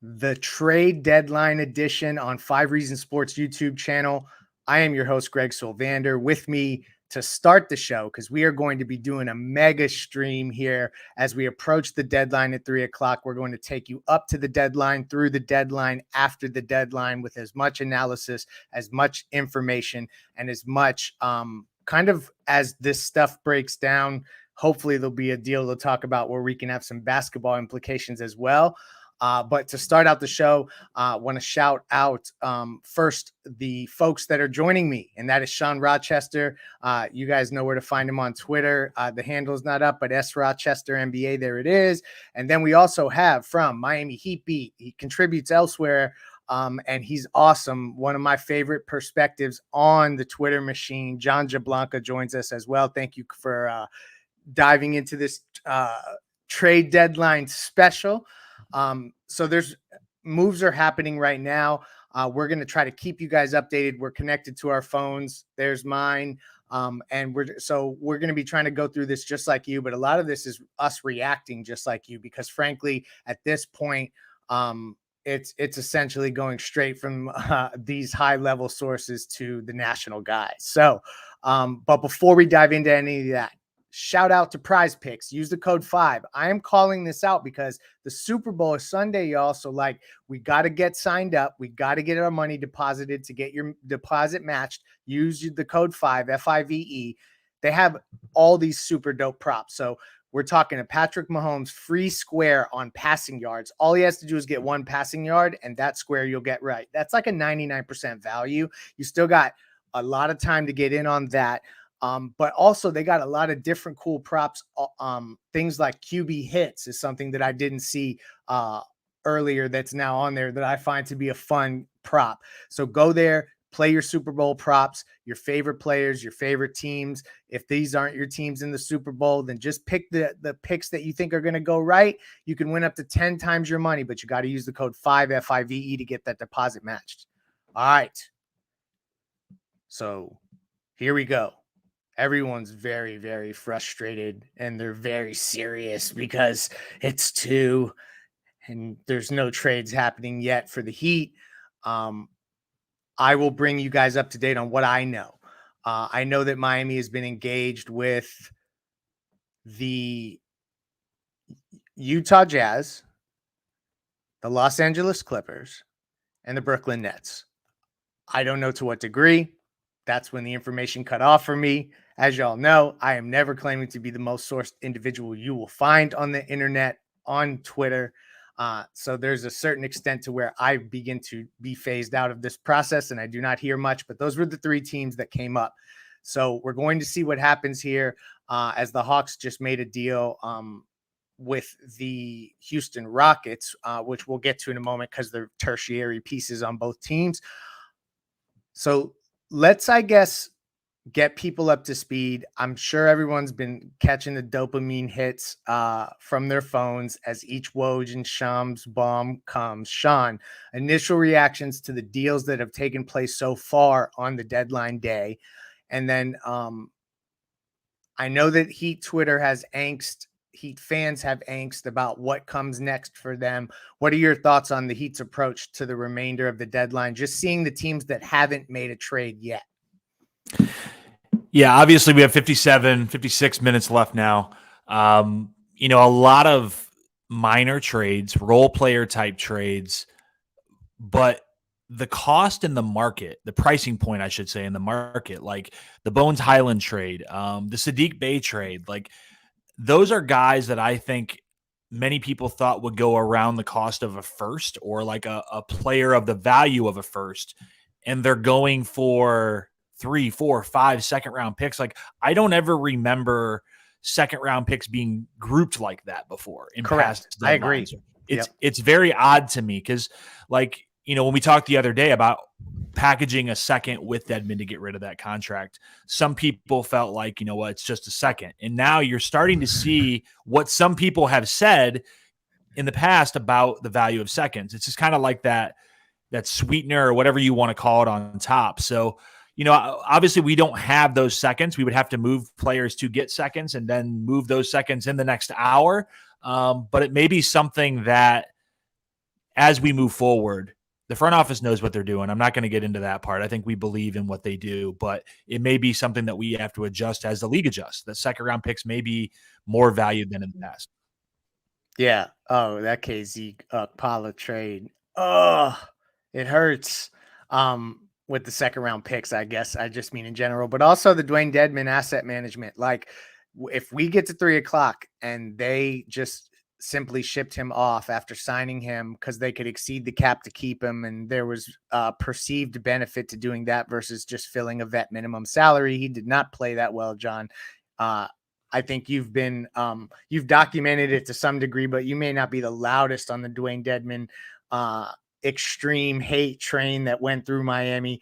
the trade deadline edition on 5 Reasons Sports YouTube channel. I am your host, Greg Sylvander. With me to start the show, because we are going to be doing a mega stream here as we approach the deadline at 3 o'clock. We're going to take you up to the deadline, through the deadline, after the deadline, with as much analysis, as much information, and as much kind of as this stuff breaks down. Hopefully there'll be a deal to talk about where we can have some basketball implications as well. But to start out the show, I want to shout out first the folks that are joining me, and that is Sean Rochester. You guys know where to find him on Twitter. The handle's not up, but S Rochester NBA, there it is. And then we also have from Miami Heat Beat. He contributes elsewhere, and he's awesome. One of my favorite perspectives on the Twitter machine. John Jablanca joins us as well. Thank you for diving into this trade deadline special. So there's moves are happening right now. We're going to try to keep you guys updated. We're connected to our phones. There's mine. And we're going to be trying to go through this just like you, but a lot of this is us reacting just like you, because frankly, at this point, it's essentially going straight from these high level sources to the national guys. So, but before we dive into any of that, shout out to Prize Picks. Use the code 5. I am calling this out because the Super Bowl is Sunday, y'all. So, we got to get signed up. We got to get our money deposited to get your deposit matched. Use the code 5, F-I-V-E. They have all these super dope props. So, we're talking a Patrick Mahomes free square on passing yards. All he has to do is get one passing yard, and that square you'll get right. That's like a 99% value. You still got a lot of time to get in on that. But also they got a lot of different cool props. Things like QB hits is something that I didn't see earlier that's now on there that I find to be a fun prop. So go there, play your Super Bowl props, your favorite players, your favorite teams. If these aren't your teams in the Super Bowl, then just pick the picks that you think are going to go right. You can win up to 10 times your money, but you got to use the code 5, F-I-V-E, to get that deposit matched. All right. So here we go. Everyone's very, very frustrated, and they're very serious because it's 2 and there's no trades happening yet for the Heat. I will bring you guys up to date on what I know. I know that Miami has been engaged with the Utah Jazz, the Los Angeles Clippers, and the Brooklyn Nets. I don't know to what degree. That's when the information cut off for me. As y'all know, I am never claiming to be the most sourced individual you will find on the internet, on Twitter. So there's a certain extent to where I begin to be phased out of this process, and I do not hear much. But those were the 3 teams that came up. So we're going to see what happens here as the Hawks just made a deal with the Houston Rockets, which we'll get to in a moment because they're tertiary pieces on both teams. So let's, I guess, get people up to speed. I'm sure everyone's been catching the dopamine hits from their phones as each Woj and Shams bomb comes. Sean, initial reactions to the deals that have taken place so far on the deadline day. And then I know that Heat Twitter has angst. Heat fans have angst about what comes next for them. What are your thoughts on the Heat's approach to the remainder of the deadline? Just seeing the teams that haven't made a trade yet. Yeah, obviously we have 56 minutes left now. A lot of minor trades, role player type trades, but the cost in the market, the pricing point, I should say, in the market, like the Bones Highland trade, the Saddiq Bey trade, like those are guys that I think many people thought would go around the cost of a first, or like a player of the value of a first, and they're going for 3, 4, 5 second round picks. Like, I don't ever remember second round picks being grouped like that before in past deadlines. I agree. It's very odd to me because, like, when we talked the other day about packaging a second with Dedmon to get rid of that contract, some people felt like, it's just a second. And now you're starting to see what some people have said in the past about the value of seconds. It's just kind of like that sweetener or whatever you want to call it on top. So, obviously we don't have those seconds. We would have to move players to get seconds and then move those seconds in the next hour. But it may be something that as we move forward, the front office knows what they're doing. I'm not going to get into that part. I think we believe in what they do, but it may be something that we have to adjust as the league adjusts. The second round picks may be more valued than in the past. Yeah. Oh, that KZ Paula trade. Oh, it hurts. With the second round picks, I guess I just mean in general, but also the Dwayne Dedman asset management. Like, if we get to 3:00 and they just simply shipped him off after signing him because they could exceed the cap to keep him, and there was perceived benefit to doing that versus just filling a vet minimum salary. He did not play that well, John. I think you've documented it to some degree, but you may not be the loudest on the Dwayne Dedman extreme hate train that went through Miami.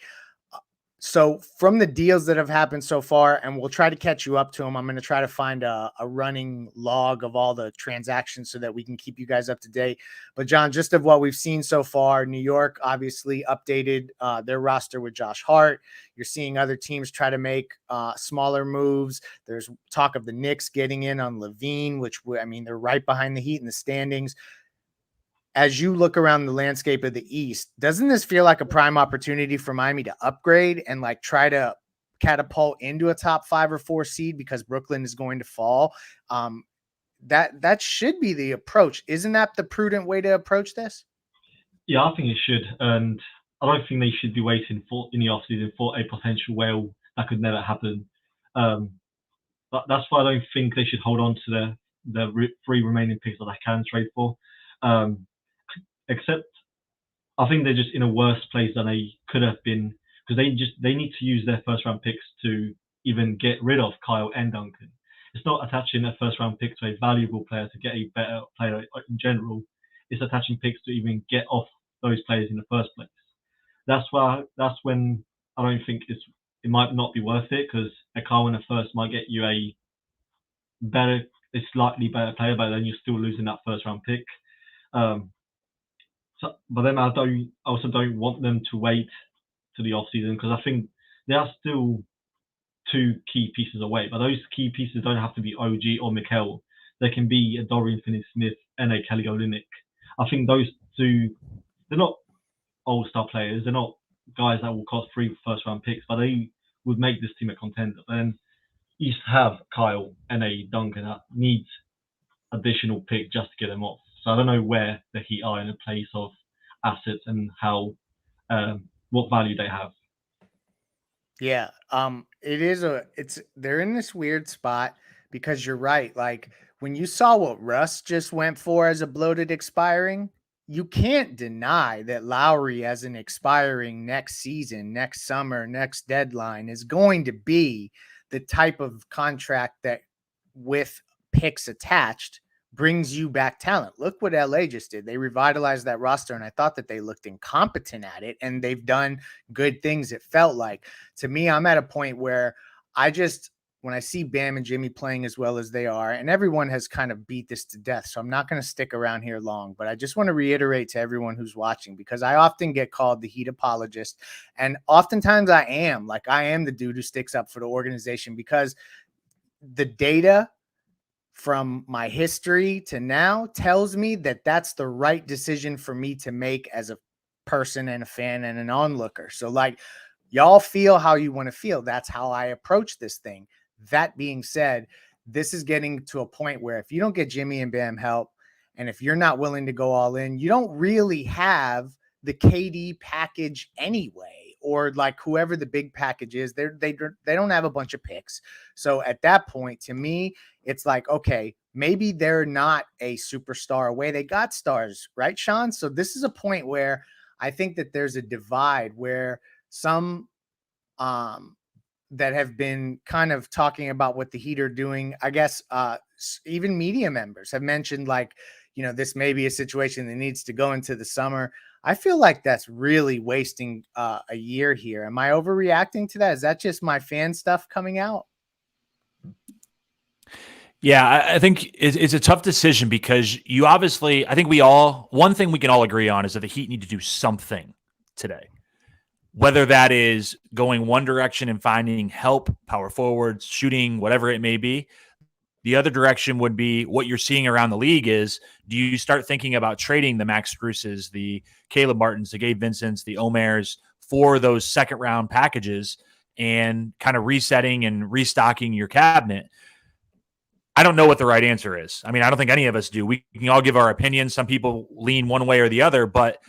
So from the deals that have happened so far, and we'll try to catch you up to them, I'm going to try to find a running log of all the transactions so that we can keep you guys up to date. But John, just of what we've seen so far, New York obviously updated their roster with Josh Hart. You're seeing other teams try to make smaller moves. There's talk of the Knicks getting in on Levine, which, I mean, they're right behind the Heat in the standings. As you look around the landscape of the East, doesn't this feel like a prime opportunity for Miami to upgrade and like try to catapult into a top 5 or 4 seed because Brooklyn is going to fall? That should be the approach. Isn't that the prudent way to approach this? Yeah, I think it should. And I don't think they should be waiting in the offseason for a potential whale that could never happen. But that's why I don't think they should hold on to the 3 remaining picks that they can trade for. Except I think they're just in a worse place than they could have been, because they need to use their first round picks to even get rid of Kyle and Duncan. It's not attaching a first round pick to a valuable player to get a better player in general. It's attaching picks to even get off those players in the first place. That's when I don't think it might not be worth it, because a Kyle in the first might get you a slightly better player, but then you're still losing that first round pick. But then I also don't want them to wait to the offseason, because I think there are still 2 key pieces away. But those key pieces don't have to be OG or Mikal. They can be a Dorian Finney-Smith and a Kelly Olynyk. I think those 2, they're not all-star players. They're not guys that will cost 3 first-round picks, but they would make this team a contender. Then you have Kyle and a Duncan that needs additional pick just to get them off. So I don't know where the Heat are in a place of assets and how what value they have. Yeah, they're in this weird spot, because you're right. Like, when you saw what Russ just went for as a bloated expiring, you can't deny that Lowry as an expiring next season, next summer, next deadline is going to be the type of contract that, with picks attached, brings you back talent. Look what LA just did. They revitalized that roster, and I thought that they looked incompetent at it, and they've done good things. It felt like, to me, I'm at a point where when I see Bam and Jimmy playing as well as they are, and everyone has kind of beat this to death, so I'm not going to stick around here long, but I just want to reiterate to everyone who's watching, because I often get called the Heat apologist, and oftentimes I am the dude who sticks up for the organization, because the data from my history to now tells me that that's the right decision for me to make as a person and a fan and an onlooker. So, like, y'all feel how you want to feel. That's how I approach this thing. That being said, this is getting to a point where if you don't get Jimmy and Bam help, and if you're not willing to go all in, you don't really have the KD package anyway, or like whoever the big package is. They don't have a bunch of picks. So at that point, to me, it's like, okay, maybe they're not a superstar away. They got stars, right, Sean? So this is a point where I think that there's a divide where some that have been kind of talking about what the Heat are doing, I guess even media members have mentioned, like, this may be a situation that needs to go into the summer. I feel like that's really wasting a year here. Am I overreacting to that? Is that just my fan stuff coming out? Yeah, I think it's a tough decision, because you obviously, I think one thing we can all agree on is that the Heat need to do something today. Whether that is going one direction and finding help, power forwards, shooting, whatever it may be, The other direction would be what you're seeing around the league is, do you start thinking about trading the Max Struses, the Caleb Martins, the Gabe Vincents, the Omers for those second round packages and kind of resetting and restocking your cabinet? I don't know what the right answer is. I mean, I don't think any of us do. We can all give our opinions. Some people lean one way or the other, but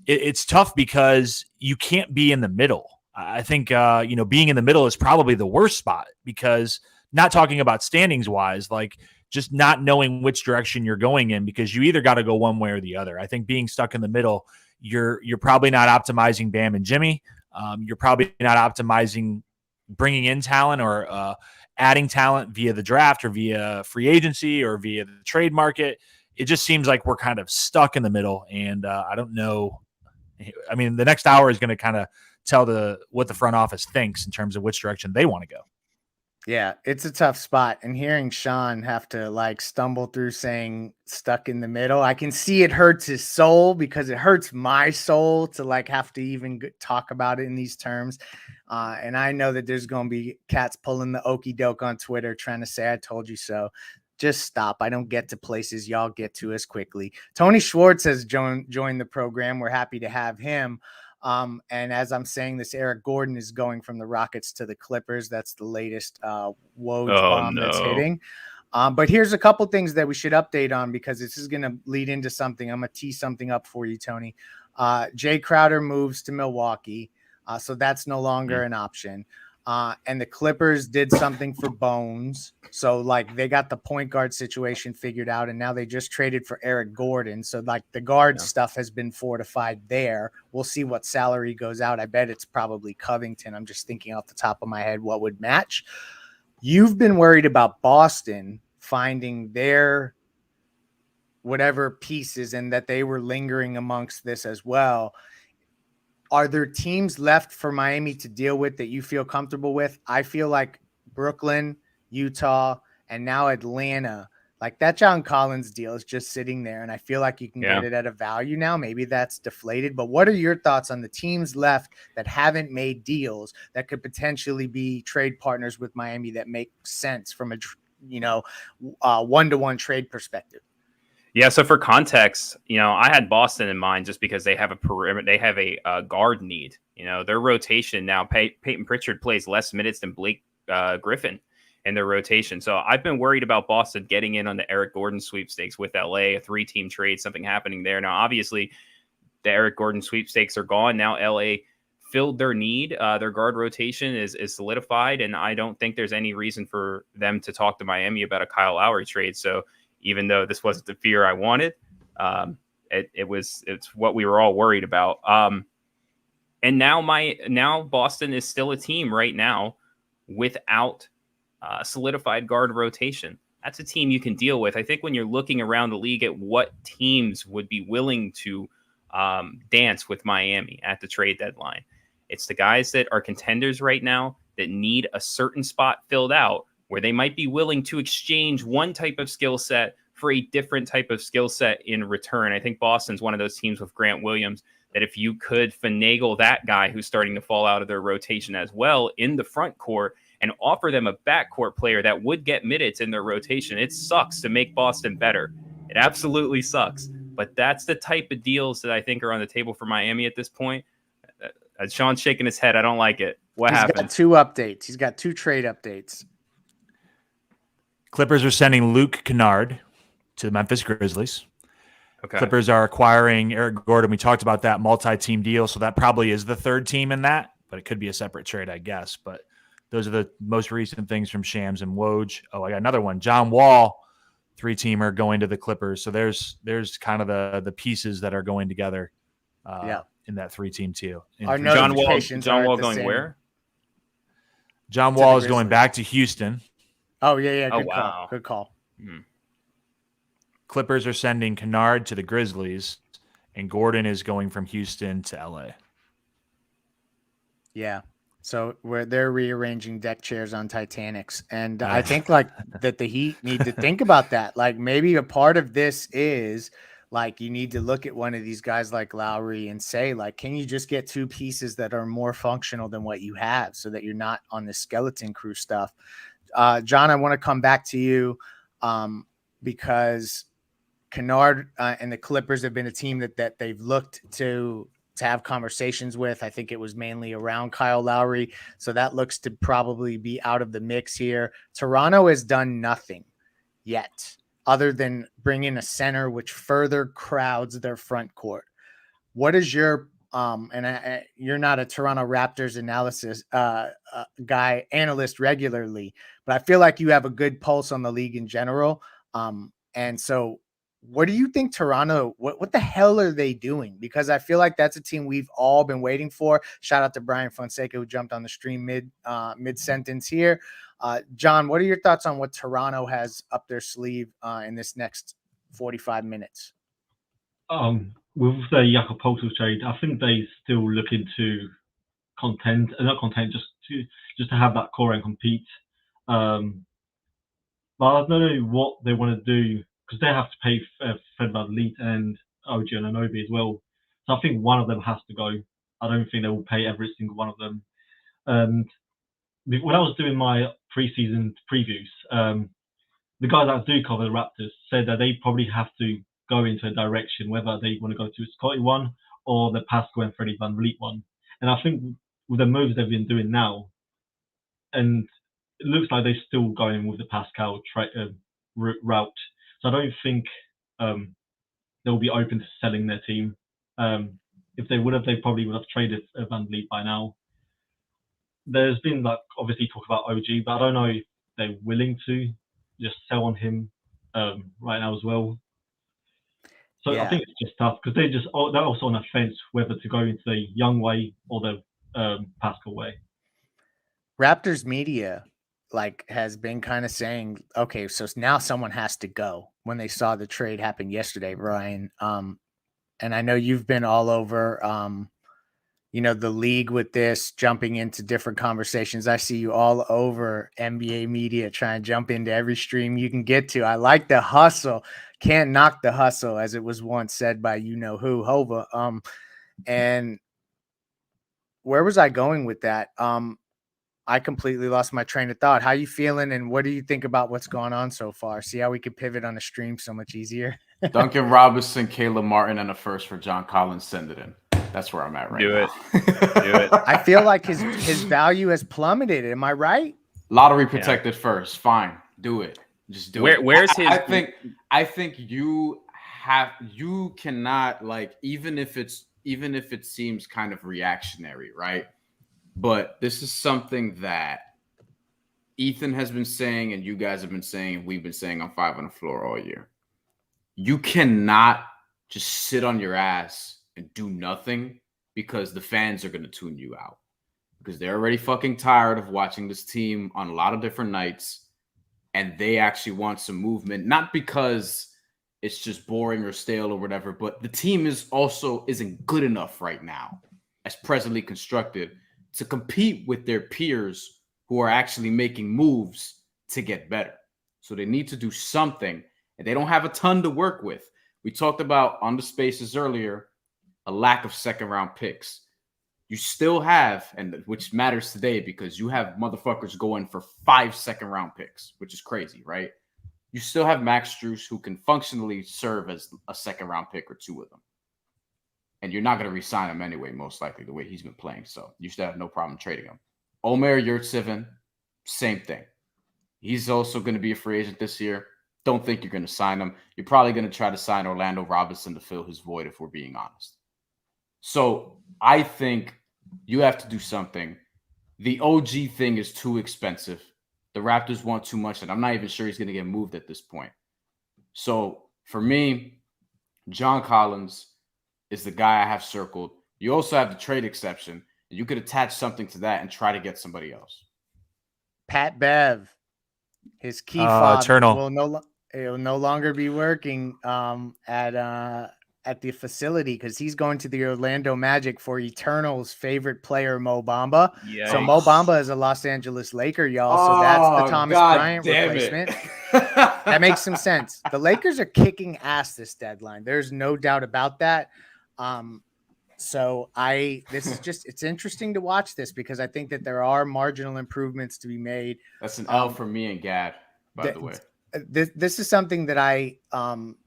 it's tough because you can't be in the middle. I think, being in the middle is probably the worst spot, because not talking about standings wise, like just not knowing which direction you're going in, because you either got to go one way or the other. I think being stuck in the middle, you're probably not optimizing Bam and Jimmy. You're probably not optimizing bringing in talent or adding talent via the draft or via free agency or via the trade market. It just seems like we're kind of stuck in the middle. And I don't know. I mean, the next hour is going to kind of tell what the front office thinks in terms of which direction they want to go. Yeah, it's a tough spot. And hearing Sean have to like stumble through saying stuck in the middle, I can see it hurts his soul, because it hurts my soul to like have to even talk about it in these terms. And I know that there's going to be cats pulling the okey doke on Twitter trying to say, I told you so. Just stop. I don't get to places y'all get to as quickly. Tony Schwartz has joined the program. We're happy to have him. And as I'm saying this, Eric Gordon is going from the Rockets to the Clippers. That's the latest Woj bomb that's hitting. But here's a couple things that we should update on, because this is going to lead into something. I'm going to tee something up for you, Tony. Jay Crowder moves to Milwaukee. So that's no longer an option. And the Clippers did something for Bones. So like they got the point guard situation figured out, and now they just traded for Eric Gordon. So like the guard stuff has been fortified there. We'll see what salary goes out. I bet it's probably Covington. I'm just thinking off the top of my head what would match. You've been worried about Boston finding their whatever pieces, and that they were lingering amongst this as well. Are there teams left for Miami to deal with that you feel comfortable with? I feel like Brooklyn, Utah, and now Atlanta. Like that John Collins deal is just sitting there, and I feel like you can get it at a value now. Maybe that's deflated, but what are your thoughts on the teams left that haven't made deals that could potentially be trade partners with Miami that make sense from a one-to-one trade perspective? Yeah, so for context, I had Boston in mind just because they have a perimeter, they have a guard need. Their rotation now, Peyton Pritchard plays less minutes than Blake Griffin in their rotation. So I've been worried about Boston getting in on the Eric Gordon sweepstakes with LA, a 3-team trade, something happening there. Now, obviously, the Eric Gordon sweepstakes are gone. Now LA filled their need. Their guard rotation is solidified, and I don't think there's any reason for them to talk to Miami about a Kyle Lowry trade. So even though this wasn't the fear I wanted, it's what we were all worried about. And now Boston is still a team right now without solidified guard rotation. That's a team you can deal with. I think when you're looking around the league at what teams would be willing to dance with Miami at the trade deadline, it's the guys that are contenders right now that need a certain spot filled out, where they might be willing to exchange one type of skill set for a different type of skill set in return. I think Boston's one of those teams with Grant Williams that if you could finagle that guy who's starting to fall out of their rotation as well in the front court and offer them a backcourt player that would get minutes in their rotation, it sucks to make Boston better. It absolutely sucks. But that's the type of deals that I think are on the table for Miami at this point. Sean's shaking his head. I don't like it. What happened? He's got 2 updates. He's got 2 trade updates. Clippers are sending Luke Kennard to the Memphis Grizzlies. Okay. Clippers are acquiring Eric Gordon. We talked about that multi-team deal, so that probably is the 3rd team in that, but it could be a separate trade, I guess. But those are the most recent things from Shams and Woj. Oh, I got another one. John Wall, 3-teamer going to the Clippers. So there's kind of the pieces that are going together in that 3-team deal. John Wall going where? John Wall is going back to Houston. Oh, yeah. Good call. Clippers are sending Kennard to the Grizzlies, and Gordon is going from Houston to LA. Yeah. So they're rearranging deck chairs on Titanics. And I think like that the Heat need to think about that. Like maybe a part of this is like you need to look at one of these guys like Lowry and say, like, can you just get 2 pieces that are more functional than what you have so that you're not on the skeleton crew stuff? John, I want to come back to you because Kennard and the Clippers have been a team that they've looked to have conversations with. I think it was mainly around Kyle Lowry. So that looks to probably be out of the mix here. Toronto has done nothing yet other than bring in a center, which further crowds their front court. What is your you're not a Toronto Raptors analyst regularly, but I feel like you have a good pulse on the league in general. And so what do you think Toronto, what the hell are they doing? Because I feel like that's a team we've all been waiting for. Shout out to Brian Fonseca, who jumped on the stream mid sentence here. John, what are your thoughts on what Toronto has up their sleeve in this next 45 minutes? With the Jakob Poeltl trade, I think they still looking to just to have that core and compete. But I don't know what they want to do because they have to pay Fred VanVleet and OG Anunoby as well. So I think one of them has to go. I don't think they will pay every single one of them. And when I was doing my preseason previews, the guys that do cover the Raptors said that they probably have to go into a direction, whether they want to go to a Scotty one or the Pascal and Freddie VanVleet one. And I think with the moves they've been doing now, and it looks like they're still going with the Pascal route. So I don't think they'll be open to selling their team. If they would have, they probably would have traded VanVleet by now. There's been obviously talk about OG, but I don't know if they're willing to just sell on him right now as well. So yeah. I think it's just tough because they're also on a fence whether to go into the Young way or the Pascal way. Raptors media has been kind of saying, okay, so now someone has to go when they saw the trade happen yesterday, Ryan. And I know you've been all over, the league with this, jumping into different conversations. I see you all over NBA media trying to jump into every stream you can get to. I like the hustle. Can't knock the hustle, as it was once said by who, Hova. And where was I going with that? I completely lost my train of thought. How you feeling, and what do you think about what's going on so far? See how we can pivot on the stream so much easier. Duncan Robinson, Caleb Martin, and a first for John Collins. Send it in. That's where I'm at right now. Do it. I feel like his value has plummeted. Am I right? Lottery protected first. Fine. Do it. Just do it. Where's his? I think you cannot, even if it seems kind of reactionary, right? But this is something that Ethan has been saying, and you guys have been saying, and we've been saying on Five on the Floor all year. You cannot just sit on your ass and do nothing because the fans are going to tune you out because they're already fucking tired of watching this team on a lot of different nights, and they actually want some movement, not because it's just boring or stale or whatever, but the team isn't good enough right now as presently constructed to compete with their peers who are actually making moves to get better. So they need to do something, and they don't have a ton to work with. We talked about on the spaces earlier, a lack of second-round picks. You still have, and which matters today because you have motherfuckers going for 5 second-round picks, which is crazy, right? You still have Max Strus who can functionally serve as a second-round pick or 2 of them. And you're not going to re-sign him anyway, most likely, the way he's been playing. So you should have no problem trading him. Omer Yurtseven, same thing. He's also going to be a free agent this year. Don't think you're going to sign him. You're probably going to try to sign Orlando Robinson to fill his void if we're being honest. So I think you have to do something. The OG thing is too expensive. The Raptors want too much, and I'm not even sure he's going to get moved at this point. So for me, John Collins is the guy I have circled. You also have the trade exception, and you could attach something to that and try to get somebody else. Pat Bev, his key fob Eternal. will no longer be working at the facility because he's going to the Orlando Magic for Eternal's favorite player, Mo Bamba. Yikes. So Mo Bamba is a Los Angeles Laker, y'all. So that's the Thomas Bryant replacement. That makes some sense. The Lakers are kicking ass this deadline. There's no doubt about that. So it's interesting to watch this because I think that there are marginal improvements to be made. That's an L for me and Gad, by the way. This is something that I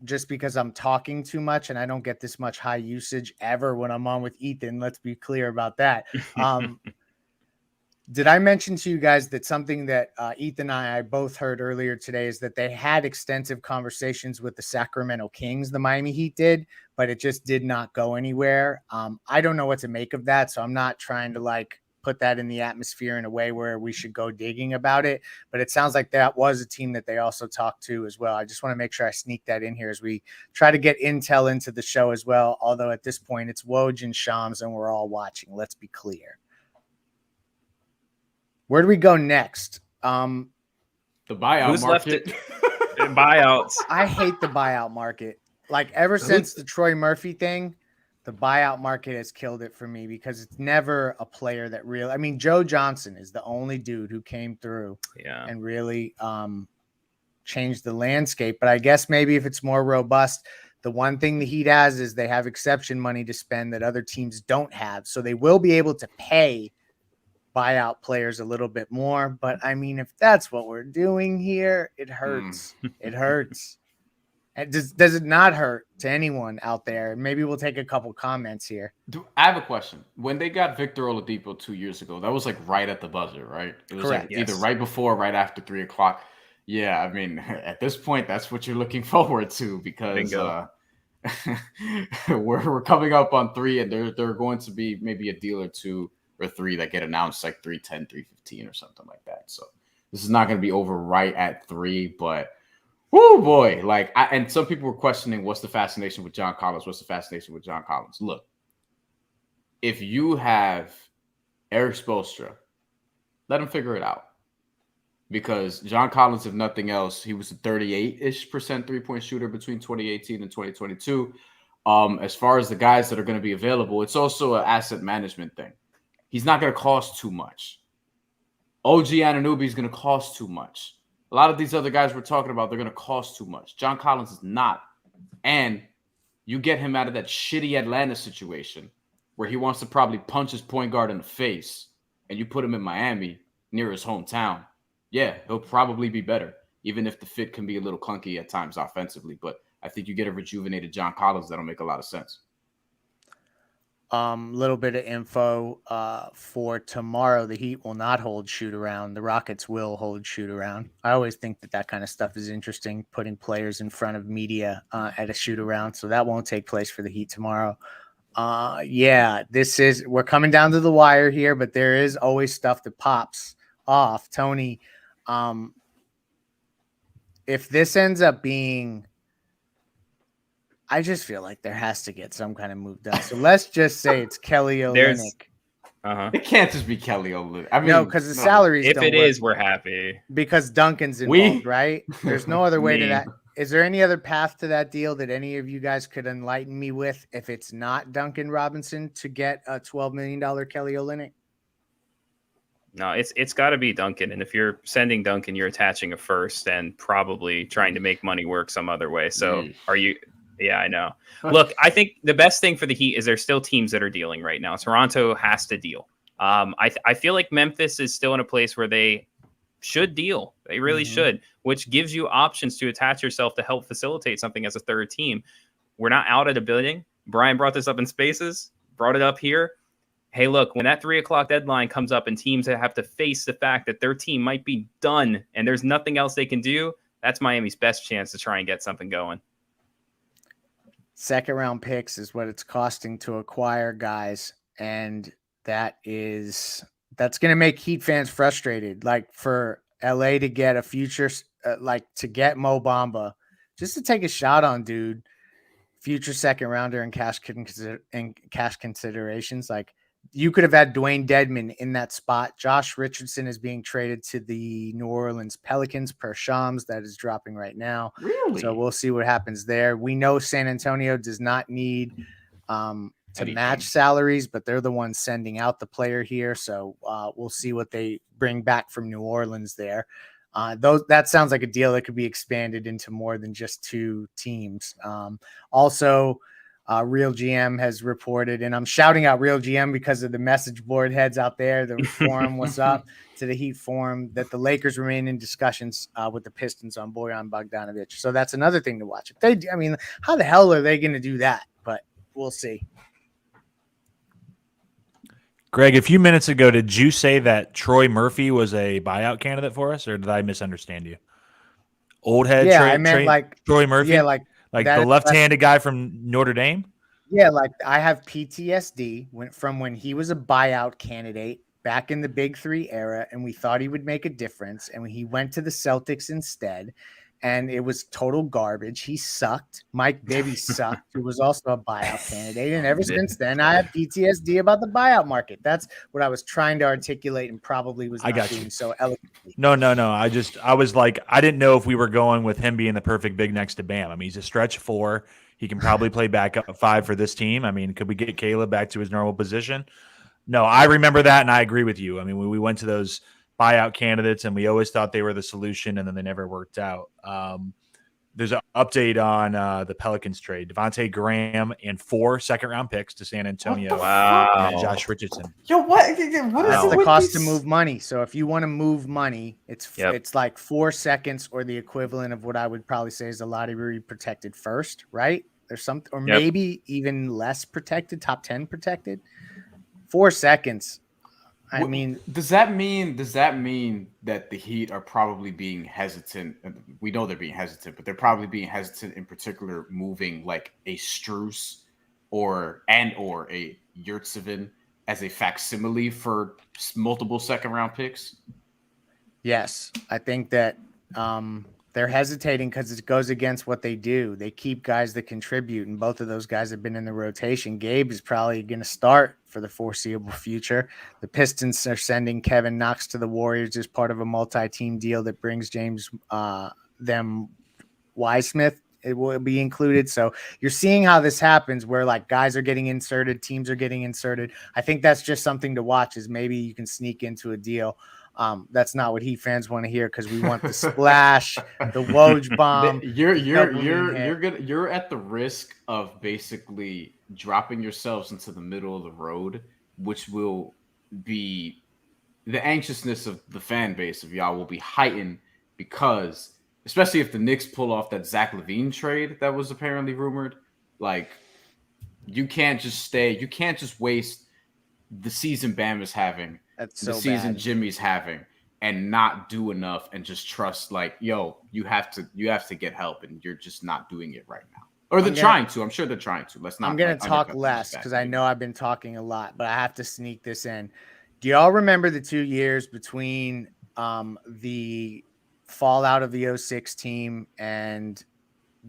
just because I'm talking too much and I don't get this much high usage ever when I'm on with Ethan. Let's be clear about that. Did I mention to you guys that something that Ethan and I both heard earlier today is that they had extensive conversations with the Sacramento Kings, the Miami Heat did, but it just did not go anywhere. I don't know what to make of that, so I'm not trying to like put that in the atmosphere in a way where we should go digging about it, but it sounds like that was a team that they also talked to as well. I just want to make sure I sneak that in here as we try to get intel into the show as well, although at this point it's Woj and Shams and we're all watching. Let's be clear. Where do we go next? The buyout Who's market. Buyouts. I hate the buyout market. Like ever since the Troy Murphy thing, the buyout market has killed it for me because it's never a player that really, I mean, Joe Johnson is the only dude who came through and really changed the landscape. But I guess maybe if it's more robust, the one thing the Heat has is they have exception money to spend that other teams don't have. So they will be able to pay buyout players a little bit more. But I mean, if that's what we're doing here, it hurts. It hurts. And does it not hurt to anyone out there? Maybe we'll take a couple comments here. I have a question. When they got Victor Oladipo 2 years ago, that was like right at the buzzer, right? It was Correct, like either right before or right after 3 o'clock. Yeah, I mean, at this point, that's what you're looking forward to because we're coming up on 3 and there are going to be maybe a deal or 2 or 3 that get announced like 3:10, 3:15 or something like that. So this is not going to be over right at 3, but whoo boy, like and some people were questioning what's the fascination with John Collins? What's the fascination with John Collins? Look, if you have Eric Spoelstra, let him figure it out. Because John Collins, if nothing else, he was a 38-ish% three-point shooter between 2018 and 2022. As far as the guys that are going to be available, it's also an asset management thing. He's not going to cost too much. OG Anunoby is going to cost too much. A lot of these other guys we're talking about, they're going to cost too much. John Collins is not. And you get him out of that shitty Atlanta situation where he wants to probably punch his point guard in the face, and you put him in Miami near his hometown. Yeah, he'll probably be better, even if the fit can be a little clunky at times offensively. But I think you get a rejuvenated John Collins that'll make a lot of sense. Little bit of info for tomorrow. The Heat will not hold shoot around. The Rockets will hold shoot around. I always think that kind of stuff is interesting, putting players in front of media at a shoot around. So that won't take place for the Heat tomorrow. We're coming down to the wire here, but there is always stuff that pops off. Tony, if this ends up being, I just feel like there has to get some kind of move done. So let's just say it's Kelly Olynyk. It can't just be Kelly Olynyk. I mean, no, because the salaries. If don't it work. is, we're happy Because Duncan's involved, right? There's no other way to that. Is there any other path to that deal that any of you guys could enlighten me with if it's not Duncan Robinson to get a $12 million Kelly Olynyk? No, it's got to be Duncan. And if you're sending Duncan, you're attaching a first and probably trying to make money work some other way. So are you? Yeah, I know. Look, I think the best thing for the Heat is there's still teams that are dealing right now. Toronto has to deal. I feel like Memphis is still in a place where they should deal. They really should, which gives you options to attach yourself to help facilitate something as a third team. We're not out of the building. Brian brought this up in Spaces, brought it up here. Hey, look, when that 3 o'clock deadline comes up and teams that have to face the fact that their team might be done and there's nothing else they can do, that's Miami's best chance to try and get something going. Second round picks is what it's costing to acquire guys. And that's going to make Heat fans frustrated. Like for LA to get a future, to get Mo Bamba, just to take a shot on dude, future second rounder and cash considerations. Like you could have had Dwayne Dedman in that spot. Josh Richardson is being traded to the New Orleans Pelicans per Shams. That is dropping right now. Really? So we'll see what happens there. We know San Antonio does not need to match salaries, but they're the ones sending out the player here. So we'll see what they bring back from New Orleans there. That sounds like a deal that could be expanded into more than just 2 teams. Also, Real GM has reported, and I'm shouting out Real GM because of the message board heads out there, the forum, what's up, to the Heat forum, that the Lakers remain in discussions with the Pistons on Bojan Bogdanovic. So that's another thing to watch. If they, I mean, how the hell are they going to do that? But we'll see. Greg, a few minutes ago, did you say that Troy Murphy was a buyout candidate for us, or did I misunderstand you? Old head, Yeah, I meant like Troy Murphy, yeah, like the left-handed guy from Notre Dame. Yeah, like I have PTSD from when he was a buyout candidate back in the Big Three era, and we thought he would make a difference, and he went to the Celtics instead, and it was total garbage. He sucked. Mike Bibby sucked, who was also a buyout candidate, and ever since then, I have PTSD about the buyout market. That's what I was trying to articulate, and probably was not doing so eloquently. No. I was like, I didn't know if we were going with him being the perfect big next to Bam. I mean, he's a stretch 4. He can probably play backup 5 for this team. I mean, could we get Caleb back to his normal position? No, I remember that, and I agree with you. I mean, when we went to those buyout candidates, and we always thought they were the solution, and then they never worked out. There's an update on the Pelicans trade. Devontae Graham and 4 second-round picks to San Antonio. Wow. And Josh Richardson. Yo, what is That's it the with cost to these- move money. So if you want to move money, it's like 4 seconds, or the equivalent of what I would probably say is a lottery protected first, right? There's some, or maybe even less protected, top 10 protected. 4 seconds. I mean, does that mean that the Heat are probably being hesitant? We know they're being hesitant, but they're probably being hesitant in particular, moving like a Strus or a Yurtseven as a facsimile for multiple second-round picks. yes, I think that they're hesitating because it goes against what they do. They keep guys that contribute, and both of those guys have been in the rotation. Gabe is probably going to start for the foreseeable future. The Pistons are sending Kevin Knox to the Warriors as part of a multi-team deal that brings James Wiseman. It will be included. So you're seeing how this happens, where like guys are getting inserted, teams are getting inserted. I think that's just something to watch, is maybe you can sneak into a deal. That's not what Heat fans want to hear, because we want the splash, the Woj bomb. You're at the risk of basically dropping yourselves into the middle of the road, which will be the anxiousness of the fan base of y'all will be heightened, because especially if the Knicks pull off that Zach LaVine trade that was apparently rumored, like you can't just waste the season Bam is having. That's the so season bad. Jimmy's having, and not do enough, and just trust like, yo, you have to get help, and you're just not doing it right now. Or they're trying to. I'm sure they're trying to. Let's not. I'm going to talk less because I know I've been talking a lot, but I have to sneak this in. Do y'all remember the 2 years between the fallout of the 06 team and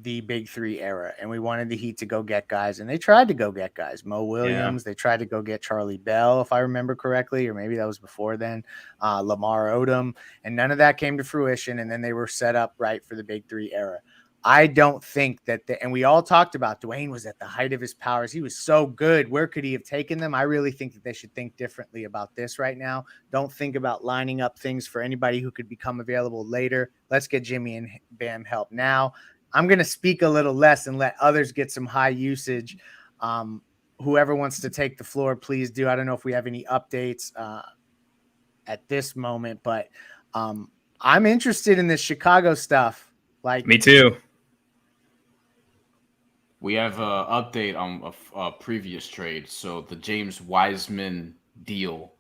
the Big Three era? And we wanted the Heat to go get guys, and they tried to go get guys. Mo Williams, they tried to go get Charlie Bell, if I remember correctly, or maybe that was before then, Lamar Odom, and none of that came to fruition. And then they were set up right for the Big Three era. I don't think that and we all talked about Dwayne was at the height of his powers. He was so good. Where could he have taken them? I really think that they should think differently about this right now. Don't think about lining up things for anybody who could become available later. Let's get Jimmy and Bam help now. I'm going to speak a little less and let others get some high usage. Whoever wants to take the floor, please do. I don't know if we have any updates at this moment, but I'm interested in this Chicago stuff. Like, Me too. We have an update on a previous trade. So the James Wiseman deal,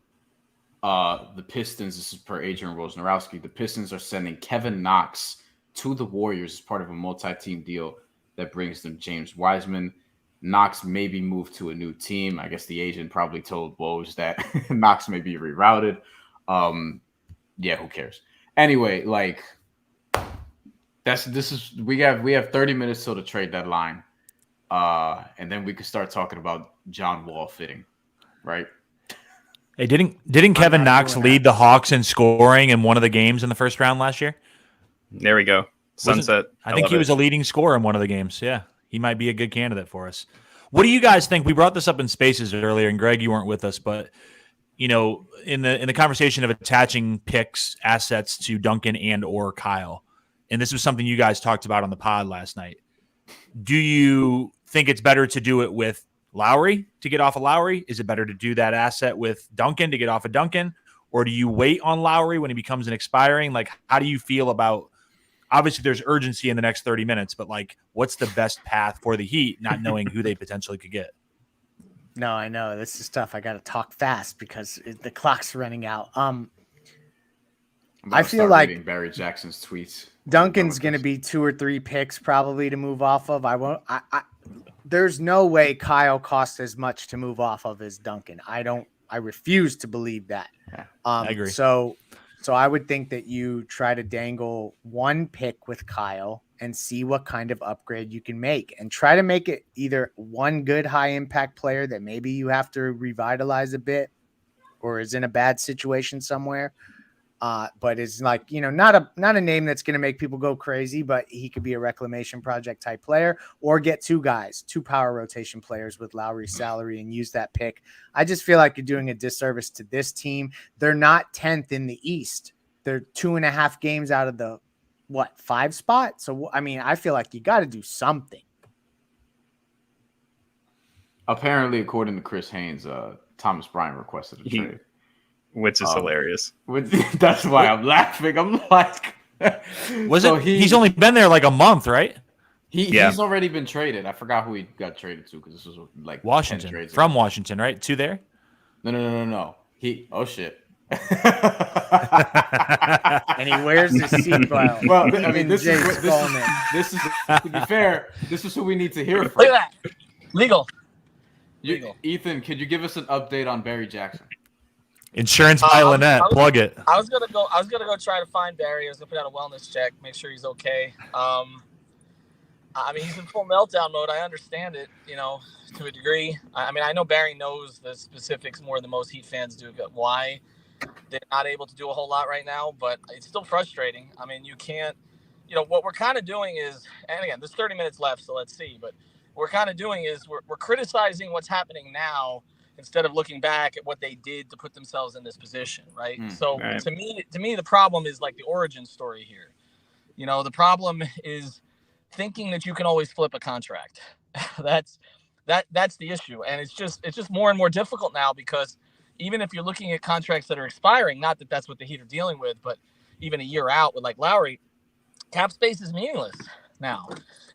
the Pistons, this is per Adrian Wojnarowski, the Pistons are sending Kevin Knox to the Warriors as part of a multi-team deal that brings them James Wiseman. Knox may be moved to a new team. I guess the agent probably told Woj that Knox may be rerouted. Yeah, who cares? Anyway, like we have 30 minutes till the trade deadline. And then we could start talking about John Wall fitting, right? Hey, didn't Kevin Knox lead the Hawks in scoring in one of the games in the first round last year? There we go. Sunset. I think he was a leading scorer in one of the games. Yeah, he might be a good candidate for us. What do you guys think? We brought this up in Spaces earlier, and Greg, you weren't with us, but you know, in the conversation of attaching picks, assets to Duncan and or Kyle, and this was something you guys talked about on the pod last night. Do you think it's better to do it with Lowry to get off of Lowry? Is it better to do that asset with Duncan to get off of Duncan? Or do you wait on Lowry when he becomes an expiring? Like, how do you feel about, obviously there's urgency in the next 30 minutes, but like, what's the best path for the Heat, not knowing who they potentially could get? No, I know this is tough. I got to talk fast because the clock's running out. I feel like Barry Jackson's tweets. Duncan's going to be 2 or 3 picks probably to move off of. There's no way Kyle costs as much to move off of as Duncan. I refuse to believe that. I agree. So I would think that you try to dangle 1 pick with Kyle and see what kind of upgrade you can make, and try to make it either one good high impact player that maybe you have to revitalize a bit or is in a bad situation somewhere. But is like, not a name that's going to make people go crazy, but he could be a reclamation project type player, or get 2 power rotation players with Lowry's salary and use that pick. I just feel like you're doing a disservice to this team. They're not 10th in the East. They're 2.5 games out of the 5 spot. So, I mean, I feel like you got to do something. Apparently, according to Chris Haynes, Thomas Bryant requested a trade. Which is hilarious. That's why I'm laughing. I'm like, he's only been there like a month, right? He's already been traded. I forgot who he got traded to because this was like Washington. From Washington, right? To there? No. Shit. And he wears his seatbelt. Well, I mean, this is to be fair, this is who we need to hear from. Look at that. Legal. Ethan, could you give us an update on Barry Jackson? Insurance by Lynette. Plug it. I was gonna go try to find Barry. I was gonna put out a wellness check, make sure he's okay. I mean, he's in full meltdown mode. I understand it, to a degree. I mean, I know Barry knows the specifics more than most Heat fans do. Why they're not able to do a whole lot right now, but it's still frustrating. I mean, you can't. What we're kind of doing is, and again, there's 30 minutes left, so let's see. But what we're kind of doing is we're criticizing what's happening now, instead of looking back at what they did to put themselves in this position, right? Right. To me, the problem is like the origin story here. The problem is thinking that you can always flip a contract. That's the issue, and it's just more and more difficult now, because even if you're looking at contracts that are expiring, not that that's what the Heat are dealing with, but even a year out with like Lowry, cap space is meaningless now,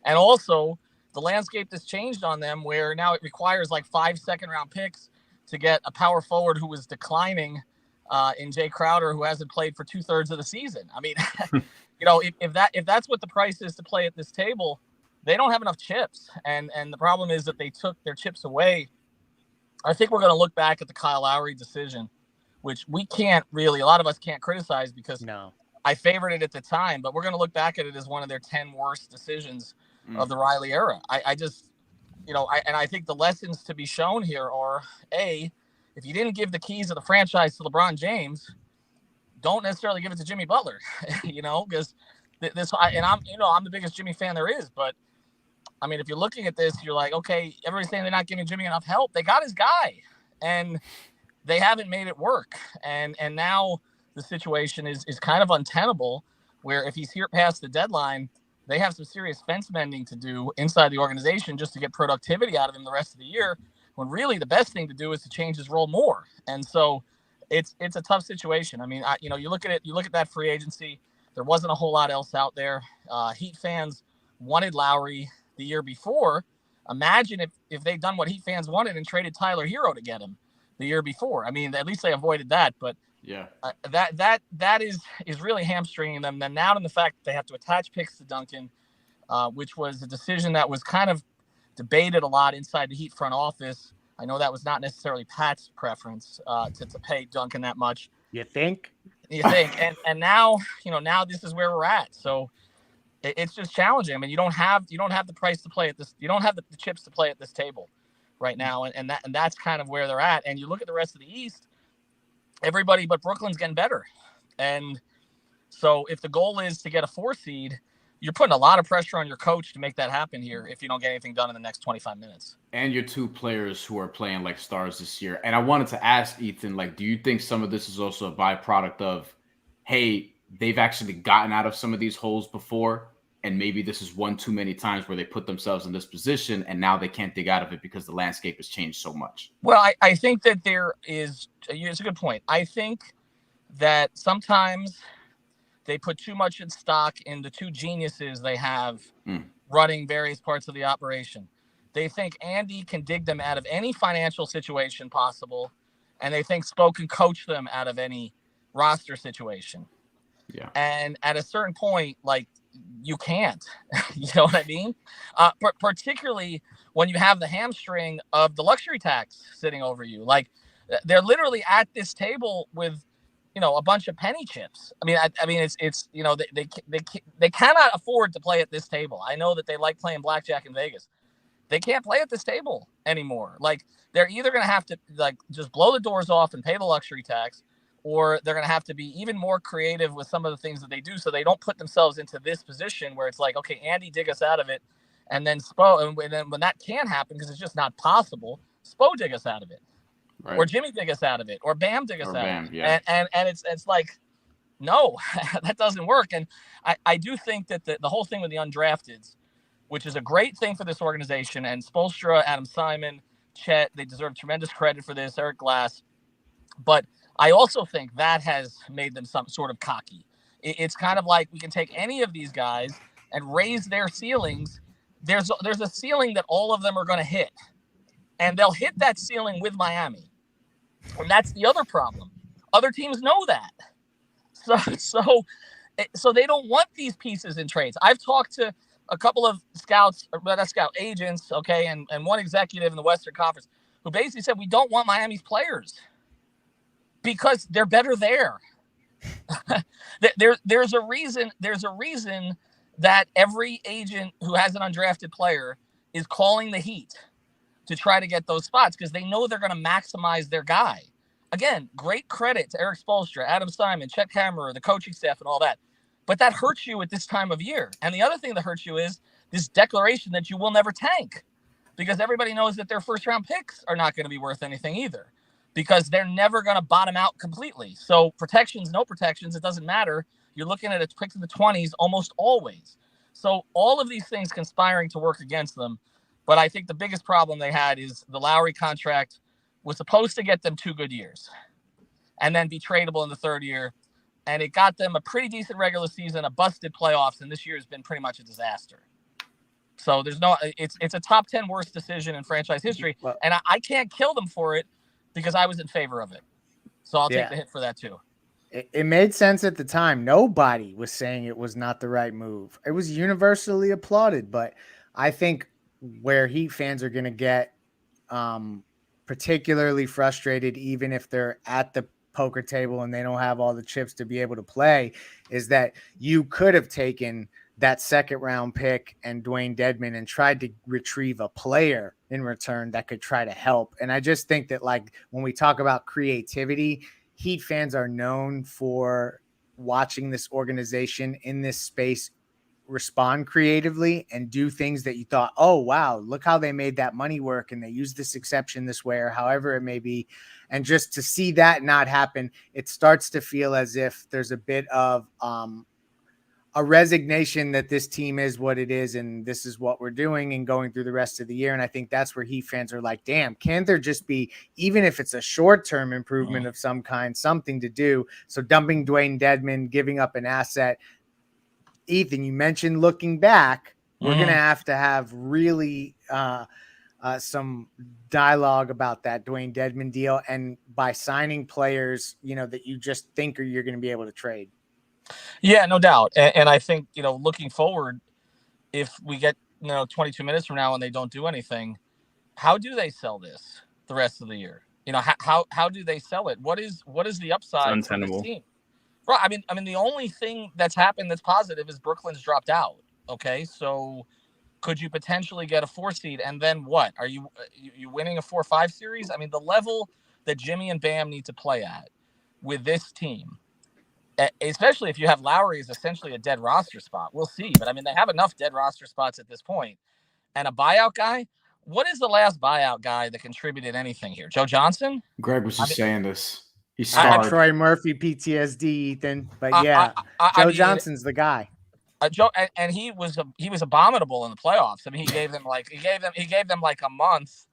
and also the landscape has changed on them, where now it requires like 5 second-round picks to get a power forward who is declining in Jay Crowder, who hasn't played for 2/3 of the season. I mean, if that's what the price is to play at this table, they don't have enough chips. And the problem is that they took their chips away. I think we're going to look back at the Kyle Lowry decision, which we can't really, a lot of us can't criticize because I favored it at the time, but we're going to look back at it as one of their 10 worst decisions of the Riley era. I think the lessons to be shown here are, if you didn't give the keys of the franchise to LeBron James, don't necessarily give it to Jimmy Butler, because I'm the biggest Jimmy fan there is. But I mean, if you're looking at this, you're like, okay, everybody's saying they're not giving Jimmy enough help. They got his guy, and they haven't made it work. And now the situation is kind of untenable, where if he's here past the deadline, they have some serious fence mending to do inside the organization just to get productivity out of him the rest of the year, when really the best thing to do is to change his role more. And so it's a tough situation. I mean, you look at that free agency, there wasn't a whole lot else out there. Heat fans wanted Lowry the year before. Imagine if they'd done what Heat fans wanted and traded Tyler Hero to get him the year before. I mean, at least they avoided that, but yeah, that is really hamstringing them. Then now, to the fact that they have to attach picks to Duncan, which was a decision that was kind of debated a lot inside the Heat front office. I know that was not necessarily Pat's preference to pay Duncan that much. You think? And now, now this is where we're at. So it's just challenging. I mean, you don't have the price to play at this. You don't have the chips to play at this table right now, and that's kind of where they're at. And you look at the rest of the East. Everybody but Brooklyn's getting better. And so if the goal is to get a 4 seed, you're putting a lot of pressure on your coach to make that happen here if you don't get anything done in the next 25 minutes. And your 2 players who are playing like stars this year. And I wanted to ask Ethan, do you think some of this is also a byproduct of, hey, they've actually gotten out of some of these holes before and maybe this is one too many times where they put themselves in this position and now they can't dig out of it because the landscape has changed so much? Well, I think that it's a good point. I think that sometimes they put too much in stock in the two geniuses they have running various parts of the operation. They think Andy can dig them out of any financial situation possible, and they think Spo can coach them out of any roster situation. Yeah. And at a certain point, like, you can't. You know what I mean? Particularly when you have the hamstring of the luxury tax sitting over you. Like, they're literally at this table with, a bunch of penny chips. I mean, it's they cannot afford to play at this table. I know that they like playing blackjack in Vegas. They can't play at this table anymore. Like, they're either going to have to just blow the doors off and pay the luxury tax, or they're going to have to be even more creative with some of the things that they do, so they don't put themselves into this position where it's like, okay, Andy, dig us out of it, and then Spo, and then when that can't happen because it's just not possible, Spo dig us out of it. Right. Or Jimmy dig us out of it, or Bam dig us out of it. Yeah. And it's like, no, that doesn't work. And I do think that the whole thing with the undrafteds, which is a great thing for this organization, and Spoelstra, Adam Simon, Chet, they deserve tremendous credit for this, Eric Glass. But I also think that has made them some sort of cocky. It's kind of like we can take any of these guys and raise their ceilings. There's a ceiling that all of them are going to hit, and they'll hit that ceiling with Miami. And that's the other problem. Other teams know that. So they don't want these pieces in trades. I've talked to a couple of agents, okay, and one executive in the Western Conference who basically said, we don't want Miami's players because they're better there. There's a reason that every agent who has an undrafted player is calling the Heat to try to get those spots, because they know they're going to maximize their guy. Again, great credit to Eric Spoelstra, Adam Simon, Chet Kammerer, the coaching staff, and all that. But that hurts you at this time of year. And the other thing that hurts you is this declaration that you will never tank, because everybody knows that their first-round picks are not going to be worth anything either, because they're never going to bottom out completely. So protections, no protections, it doesn't matter. You're looking at a pick in the 20s almost always. So all of these things conspiring to work against them. But I think the biggest problem they had is the Lowry contract was supposed to get them 2 good years and then be tradable in the third year. And it got them a pretty decent regular season, a busted playoffs, and this year has been pretty much a disaster. So it's a top 10 worst decision in franchise history. And I can't kill them for it because I was in favor of it. So I'll take the hit for that too. It made sense at the time. Nobody was saying it was not the right move. It was universally applauded, but I think where Heat fans are going to get particularly frustrated, even if they're at the poker table and they don't have all the chips to be able to play, is that you could have taken that second round pick and Dwayne Dedmon and tried to retrieve a player in return that could try to help. And I just think that, like, when we talk about creativity, Heat fans are known for watching this organization in this space respond creatively and do things that you thought, oh, wow, look how they made that money work, and they used this exception this way, or however it may be. And just to see that not happen, it starts to feel as if there's a bit of a resignation that this team is what it is and this is what we're doing and going through the rest of the year. And I think that's where Heat fans are like, damn, can't there just be, even if it's a short-term improvement of some kind, something to do? So dumping Dwayne Dedmon, giving up an asset. Ethan, you mentioned looking back. We're going to have really some dialogue about that Dwayne Dedmon deal, and by signing players, that you just think you're going to be able to trade. Yeah, no doubt. And I think, looking forward, if we get, 22 minutes from now and they don't do anything, how do they sell this the rest of the year? How do they sell it? What is the upside for this team? Right. I mean, the only thing that's happened that's positive is Brooklyn's dropped out. Okay. So could you potentially get a 4 seed? And then what? Are you winning a 4-5 series? I mean, the level that Jimmy and Bam need to play at with this team, especially if you have Lowry as essentially a dead roster spot. We'll see. But, I mean, they have enough dead roster spots at this point. And a buyout guy? What is the last buyout guy that contributed anything here? Joe Johnson? Greg was just saying this. He's I had Troy Murphy PTSD, Ethan. But, Joe Johnson's the guy. Joe, and he was abominable in the playoffs. I mean, he gave them like a month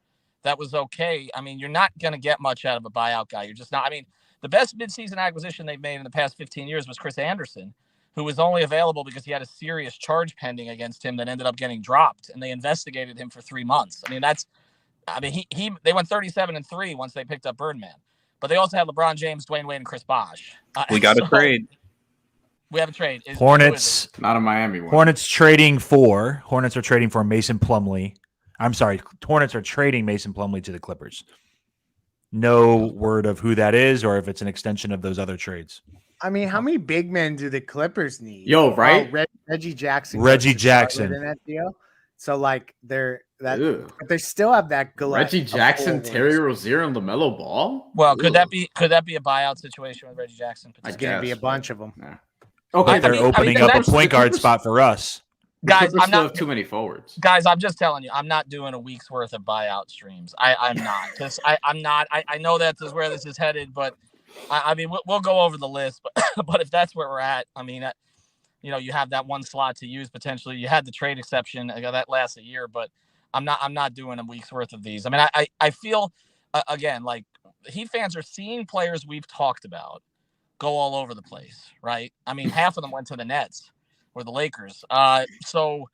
that was okay. I mean, you're not going to get much out of a buyout guy. You're just not. I mean, the best midseason acquisition they've made in the past 15 years was Chris Anderson, who was only available because he had a serious charge pending against him that ended up getting dropped, and they investigated him for 3 months. I mean, they went 37-3 once they picked up Birdman, but they also had LeBron James, Dwayne Wade, and Chris Bosh. We got a trade. We have a trade. Hornets. Not a Miami one. Hornets are trading for Mason Plumlee. I'm sorry. Hornets are trading Mason Plumlee to the Clippers. No word of who that is or if it's an extension of those other trades. I mean, how many big men do the Clippers need? Yo, right? Reggie Jackson. Reggie Jackson in that deal. So like they still have that Reggie Jackson, Terry Rozier, and LaMelo Ball. Well, could that be a buyout situation with Reggie Jackson? It's going to be a bunch of them. Yeah. Okay, they're opening up a point guard spot for us. Guys, I'm not have too many forwards. Guys, I'm just telling you, I'm not doing a week's worth of buyout streams. I'm not. I'm not. I know that is where this is headed, but I mean, we'll go over the list. But if that's where we're at, I mean, you have that one slot to use potentially. You had the trade exception that lasts a year, but I'm not doing a week's worth of these. I mean, I feel again like Heat fans are seeing players we've talked about go all over the place, right? I mean, half of them went to the Nets or the Lakers. So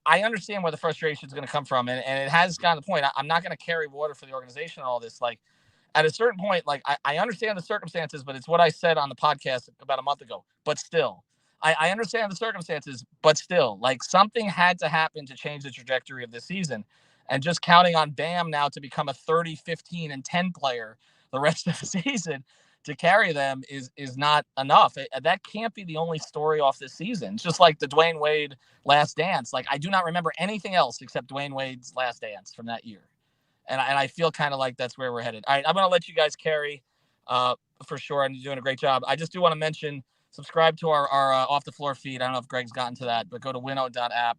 I understand where the frustration is going to come from, and it has gotten to the point. I'm not going to carry water for the organization and all this. Like, at a certain point, like I understand the circumstances, but it's what I said on the podcast about a month ago. But still, I understand the circumstances, but still, like something had to happen to change the trajectory of this season. And just counting on Bam now to become a 30, 15, and 10 player the rest of the season to carry them is not enough. That can't be the only story off this season. It's just like the Dwayne Wade last dance. Like, I do not remember anything else except Dwayne Wade's last dance from that year. And I feel kind of like that's where we're headed. All right, I'm going to let you guys carry for sure. And you're doing a great job. I just do want to mention, subscribe to our Off the Floor feed. I don't know if Greg's gotten to that, but go to winnow.app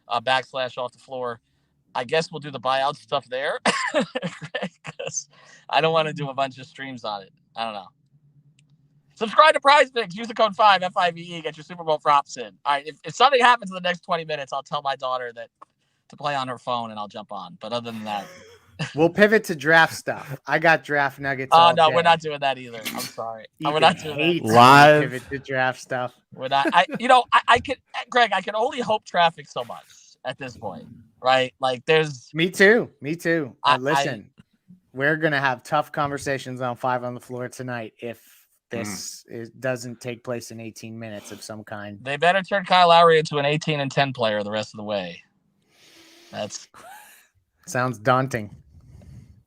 /Off the Floor. I guess we'll do the buyout stuff there. Because I don't want to do a bunch of streams on it. I don't know. Subscribe to Prize Picks. Use the code 5 FIVE. Get your Super Bowl props in. All right. If something happens in the next 20 minutes, I'll tell my daughter to play on her phone and I'll jump on. But other than that, we'll pivot to draft stuff. I got draft nuggets. Oh no, we're not doing that either. I'm sorry. We're not doing that. Live pivot to draft stuff. We're not. Greg, I can only hope traffic so much at this point, right? Like there's. Me too. Listen, we're gonna have tough conversations on 5 on the Floor tonight if this doesn't take place in 18 minutes of some kind. They better turn Kyle Lowry into an 18 and 10 player the rest of the way. That's sounds daunting.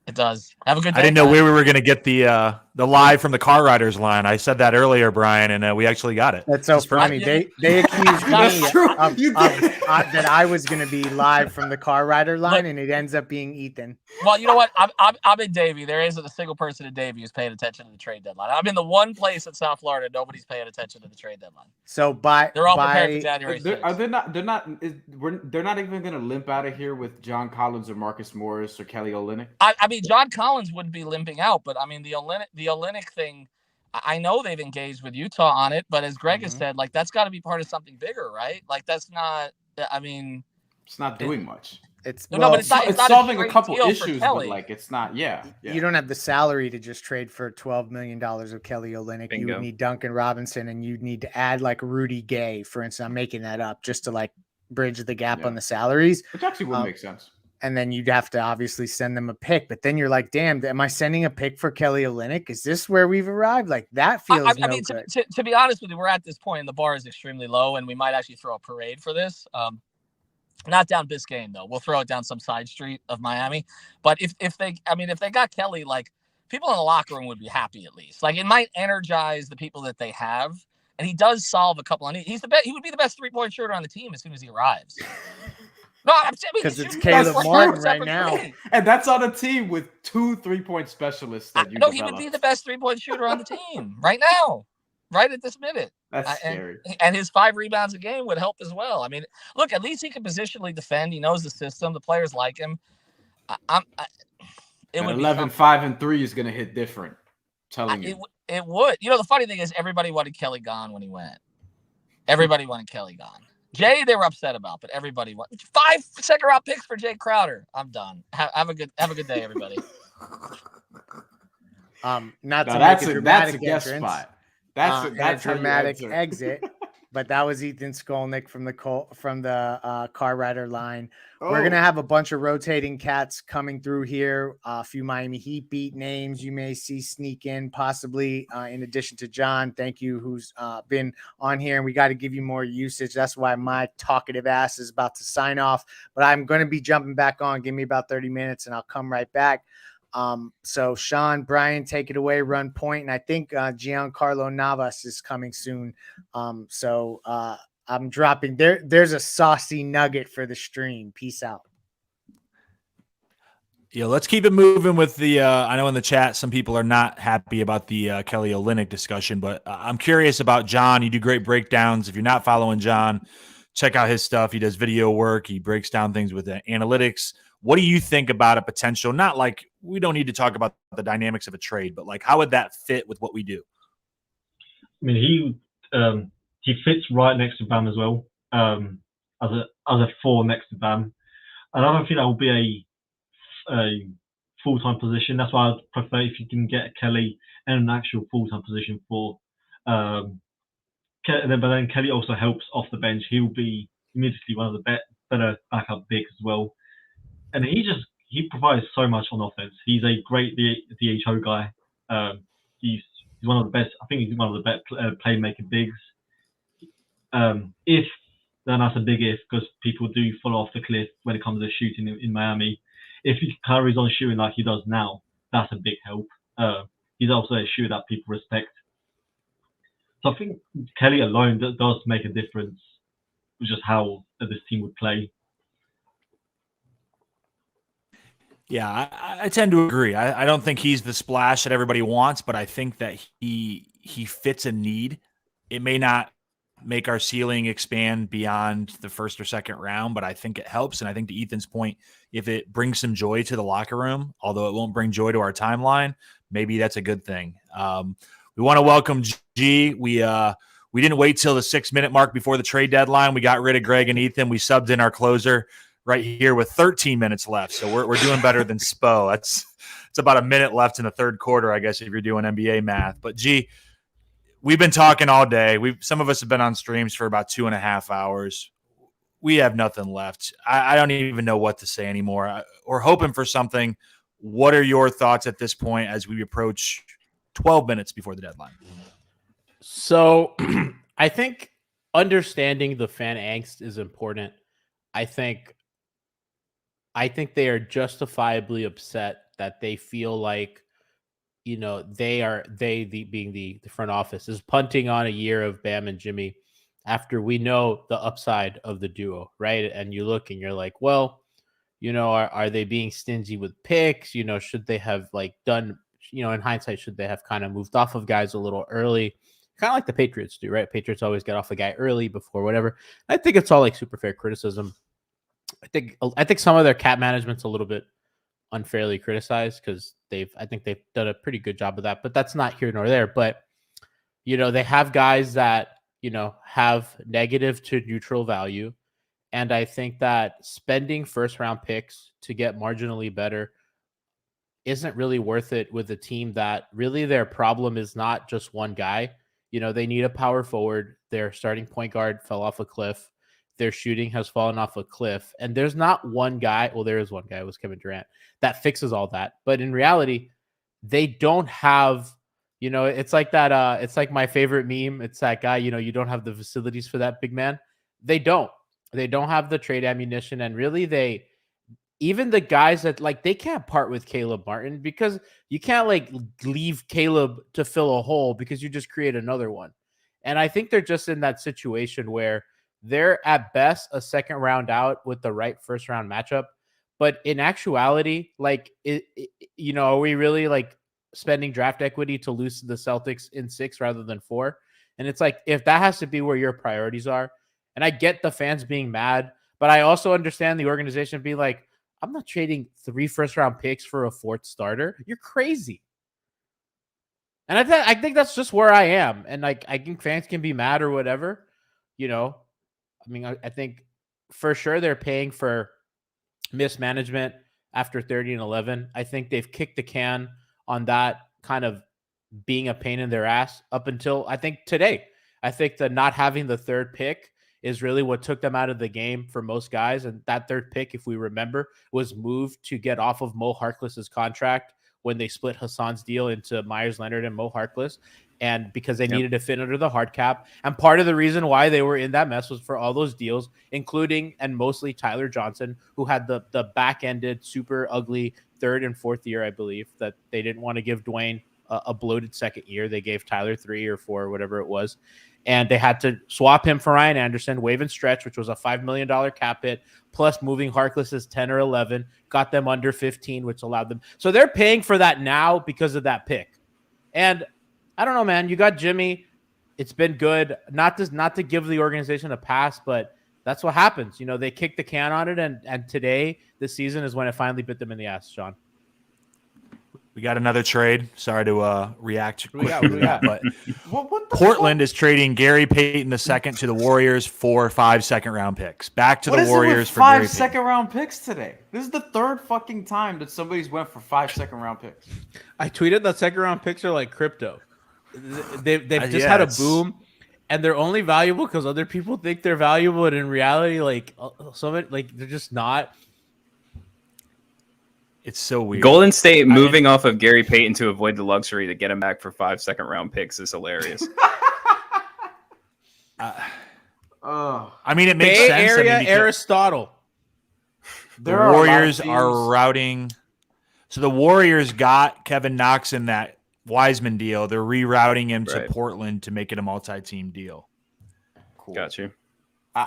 It does. Have a good day. I didn't know where we were going to get the live from the Car Riders line. I said that earlier, Brian, and we actually got it. That's so funny. They accused me that I was going to be live from the Car Rider line, and it ends up being Ethan. Well, you know what? I'm in Davie. There isn't a single person in Davie who's paying attention to the trade deadline. I'm in the one place in South Florida nobody's paying attention to the trade deadline. So they're all prepared for January 6th. Are they not? They're not even going to limp out of here with John Collins or Marcus Morris or Kelly Olynyk. I mean, John Collins wouldn't be limping out, but I mean the Olynyk thing. I know they've engaged with Utah on it, but as Greg has said, like that's got to be part of something bigger, right? Like that's not. I mean, it's not doing much. It's but it's solving a couple issues, but like it's not. Yeah, you don't have the salary to just trade for $12 million of Kelly Olynyk. Bingo. You would need Duncan Robinson, and you'd need to add like Rudy Gay, for instance. I'm making that up just to like bridge the gap on the salaries, which actually would make sense. And then you'd have to obviously send them a pick. But then you're like, damn, am I sending a pick for Kelly Olynyk? Is this where we've arrived? Like that feels I mean, good. To be honest with you, we're at this point and the bar is extremely low, and we might actually throw a parade for this. Not down Biscayne though. We'll throw it down some side street of Miami. But if they got Kelly, like people in the locker room would be happy at least. Like it might energize the people that they have. And he does solve a couple of needs. He would be the best 3-point shooter on the team as soon as he arrives. No, I'm saying because it's Caleb Martin right now, and that's on a team with 2 3-point specialists. No, he would be the best 3-point shooter on the team right now, right at this minute. That's scary. And his 5 rebounds a game would help as well. I mean, look, at least he can positionally defend. He knows the system. The players like him. It would 11, 5, and 3 is going to hit different. Telling you, it would. You know, the funny thing is, everybody wanted Kelly gone when he went. Everybody wanted Kelly gone. Jay, they were upset about, but everybody won. 5 second-round picks for Jay Crowder. I'm done. Have a good day, everybody. Not No, to that's make a a dramatic guest entrance, spot. That's and that's a how you dramatic enter. exit. But that was Ethan Skolnick from the Car Rider line. We're Oh. gonna have a bunch of rotating cats coming through here. A few Miami Heat beat names you may see sneak in, possibly in addition to John. Thank you, who's been on here, and we got to give you more usage. That's why my talkative ass is about to sign off. But I'm going to be jumping back on. Give me about 30 minutes, and I'll come right back. So Sean, Brian, take it away, run point. And I think Giancarlo Navas is coming soon. I'm dropping there's a saucy nugget for the stream. Peace out. Yeah, let's keep it moving with the I know in the chat some people are not happy about the Kelly Olynyk discussion, but I'm curious about John. You do great breakdowns. If you're not following John, check out his stuff. He does video work. He breaks down things with analytics. What do you think about a potential, not like we don't need to talk about the dynamics of a trade, but like how would that fit with what we do? I mean, he fits right next to Bam as well, as a 4 next to Bam. And I don't think that will be a full-time position. That's why I'd prefer if you can get Kelly in an actual full-time position for. But then Kelly also helps off the bench. He'll be immediately one of the better backup bigs as well. And he provides so much on offense. He's a great DHO guy. He's one of the best. I think he's one of the best playmaker bigs. If then that's a big if, because people do fall off the cliff when it comes to shooting in Miami. If he carries on shooting like he does now, that's a big help. He's also a shooter that people respect. So I think Kelly alone does make a difference with just how this team would play. Yeah, I tend to agree. I don't think he's the splash that everybody wants, but I think that he fits a need. It may not make our ceiling expand beyond the first or second round, but I think it helps. And I think to Ethan's point, if it brings some joy to the locker room, although it won't bring joy to our timeline, maybe that's a good thing. We want to welcome G. We didn't wait till the 6-minute mark before the trade deadline. We got rid of Greg and Ethan. We subbed in our closer right here with 13 minutes left. So we're doing better than Spo. It's about a minute left in the third quarter, I guess, if you're doing NBA math. But G, we've been talking all day. Some of us have been on streams for about 2.5 hours. We have nothing left. I don't even know what to say anymore. We're hoping for something. What are your thoughts at this point as we approach 12 minutes before the deadline? So I think understanding the fan angst is important. I think they are justifiably upset that they feel like, you know, being the front office is punting on a year of Bam and Jimmy after we know the upside of the duo, right? And you look and you're like, well, you know, are they being stingy with picks? You know, should they have done, you know, in hindsight, should they have kind of moved off of guys a little early? Kind of like the Patriots do, right? Patriots always get off a guy early before whatever. I think it's all super fair criticism. I think some of their cap management's a little bit unfairly criticized because I think they've done a pretty good job of that, but that's not here nor there. But, you know, they have guys that, you know, have negative to neutral value. And I think that spending first round picks to get marginally better isn't really worth it with a team that really their problem is not just one guy. You know, they need a power forward. Their starting point guard fell off a cliff. Their shooting has fallen off a cliff. And there's not one guy. Well, there is one guy. It was Kevin Durant that fixes all that. But in reality, they don't have, you know, it's like that. It's like my favorite meme. It's that guy, you know, you don't have the facilities for that big man. They don't have the trade ammunition. And really even the guys that they can't part with Caleb Martin because you can't leave Caleb to fill a hole because you just create another one. And I think they're just in that situation where they're at best a second round out with the right first round matchup. But in actuality, you know, are we really spending draft equity to lose to the Celtics in 6 rather than 4? And it's if that has to be where your priorities are, and I get the fans being mad, but I also understand the organization being like, I'm not trading 3 first round picks for a 4th starter. You're crazy. And I think that's just where I am. And I think fans can be mad or whatever, you know, I mean, I think for sure they're paying for mismanagement after 30-11. I think they've kicked the can on that kind of being a pain in their ass up until I think today. I think the not having the third pick is really what took them out of the game for most guys. And that third pick, if we remember, was moved to get off of Mo Harkless's contract when they split Hassan's deal into Myers Leonard and Mo Harkless. And because they needed to fit under the hard cap. And part of the reason why they were in that mess was for all those deals, including and mostly Tyler Johnson, who had the back-ended, super ugly third and fourth year, I believe, that they didn't want to give Dwayne a bloated second year. They gave Tyler 3 or 4, whatever it was. And they had to swap him for Ryan Anderson, waive and stretch, which was a $5 million cap hit, plus moving Harkless's 10 or 11, got them under 15, which allowed them. So they're paying for that now because of that pick. And I don't know, man. You got Jimmy. It's been good. Not to give the organization a pass, but that's what happens. You know, they kicked the can on it, and today, this season, is when it finally bit them in the ass, Sean. We got another trade. Sorry to react quickly to that, but What the Portland is trading Gary Payton II to the Warriors for 5 second-round picks. Back to What the is it Warriors with for Gary 5 Payton. second-round picks today? This is the third fucking time that somebody's went for 5 second-round picks. I tweeted that second-round picks are like crypto. They've just yeah, had a it's- boom, and they're only valuable because other people think they're valuable, and in reality, like they're just not. It's so weird. Golden State moving off of Gary Payton to avoid the luxury to get him back for 5 second-round picks is hilarious. I mean, it makes Bay sense. Area I mean, because Aristotle. the Warriors are routing. So the Warriors got Kevin Knox in that Wiseman deal. They're rerouting him to Right. Portland to make it a multi-team deal. Cool. Got you.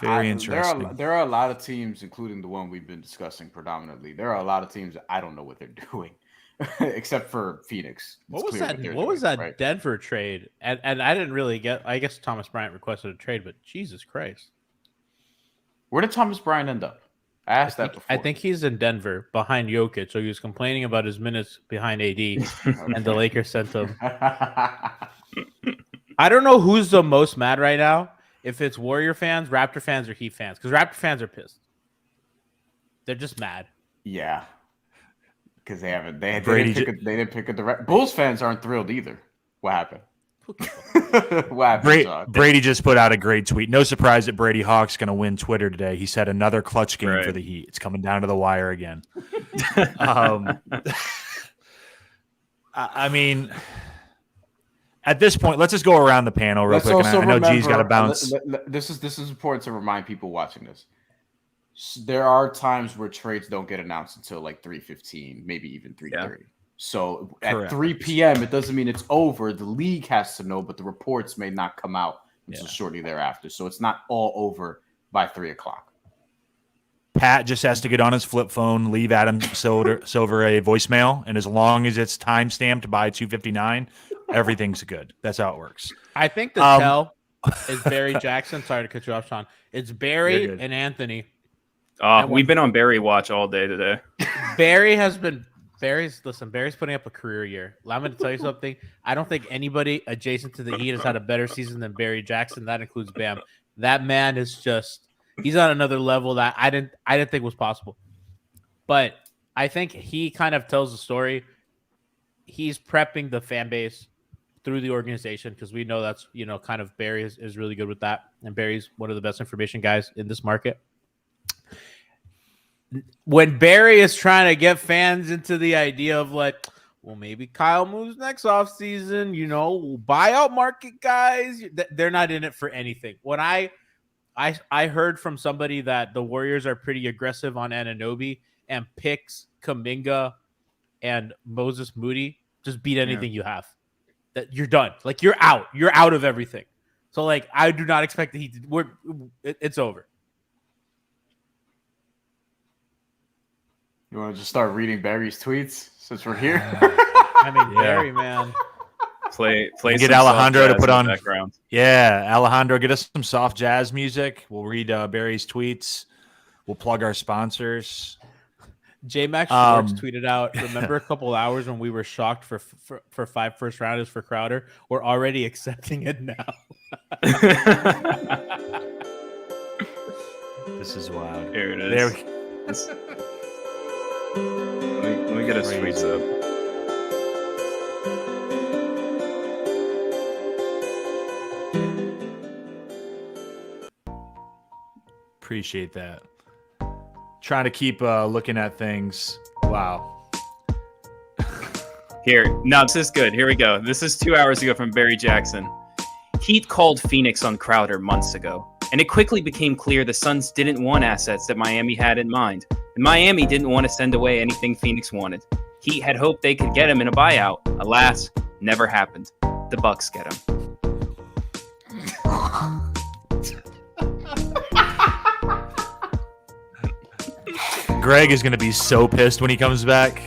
Very interesting. There are a lot of teams, including the one we've been discussing predominantly. There are a lot of teams that I don't know what they're doing, except for Phoenix. It's What was clear that? they're What was doing, that right? Denver trade? And I didn't really get. I guess Thomas Bryant requested a trade, but Jesus Christ, Where did Thomas Bryant end up? I asked that before. I think he's in Denver behind Jokic. So he was complaining about his minutes behind AD, and the Lakers sent him. I don't know who's the most mad right now. If it's Warrior fans, Raptor fans, or Heat fans, because Raptor fans are pissed. They're just mad. Yeah, because they haven't. They Brady didn't pick a direct. Bulls fans aren't thrilled either. What happened? What happened, John? Brady just put out a great tweet. No surprise that Brady Hawk's going to win Twitter today. He said another clutch game Right. for the Heat. It's coming down to the wire again. I mean, at this point, let's just go around the panel real Let's quick. And also I know G's got to remember- bounce. This is important to remind people watching this. There are times where trades don't get announced until like 3:15, maybe even 3:30. So at Correct. 3 p.m., it doesn't mean it's over. The league has to know, but the reports may not come out until Yeah. shortly thereafter. So it's not all over by 3 o'clock. Pat just has to get on his flip phone, leave Adam Silver a voicemail, and as long as it's time stamped by 2:59, everything's good. That's how it works. I think the tell is Barry Jackson. Sorry to cut you off, Sean. It's Barry You're good. and Anthony. We've been on Barry watch all day today. Barry's putting up a career year. I'm going to tell you something. I don't think anybody adjacent to the Heat has had a better season than Barry Jackson. That includes Bam. That man is he's on another level that I didn't think was possible. But I think he kind of tells the story. He's prepping the fan base through the organization because we know that's, kind of Barry is really good with that. And Barry's one of the best information guys in this market. When Barry is trying to get fans into the idea of like, well, maybe Kyle moves next offseason, buyout market guys, they're not in it for anything. When I heard from somebody that the Warriors are pretty aggressive on Anunoby and picks Kuminga and Moses Moody, just beat anything you have. That you're done. Like you're out. You're out of everything. So like I do not expect the Heat it's over. You want to just start reading Barry's tweets since we're here? I mean, Yeah. Barry, man. Play Get some Alejandro soft to jazz put in the on- background. Yeah, Alejandro, get us some soft jazz music. We'll read Barry's tweets. We'll plug our sponsors. J Max Schwartz Um, tweeted out, remember a couple hours when we were shocked for 5 first rounders for Crowder? We're already accepting it now. This is wild. Here it There is. we- Let me get his Crazy. tweets up. Appreciate that. Trying to keep looking at things. Wow. Here, no, this is good. Here we go. This is 2 hours ago from Barry Jackson. Heat called Phoenix on Crowder months ago, and it quickly became clear the Suns didn't want assets that Miami had in mind, and Miami didn't want to send away anything Phoenix wanted. Heat had hoped they could get him in a buyout. Alas, never happened. The Bucks get him. Greg is going to be so pissed when he comes back.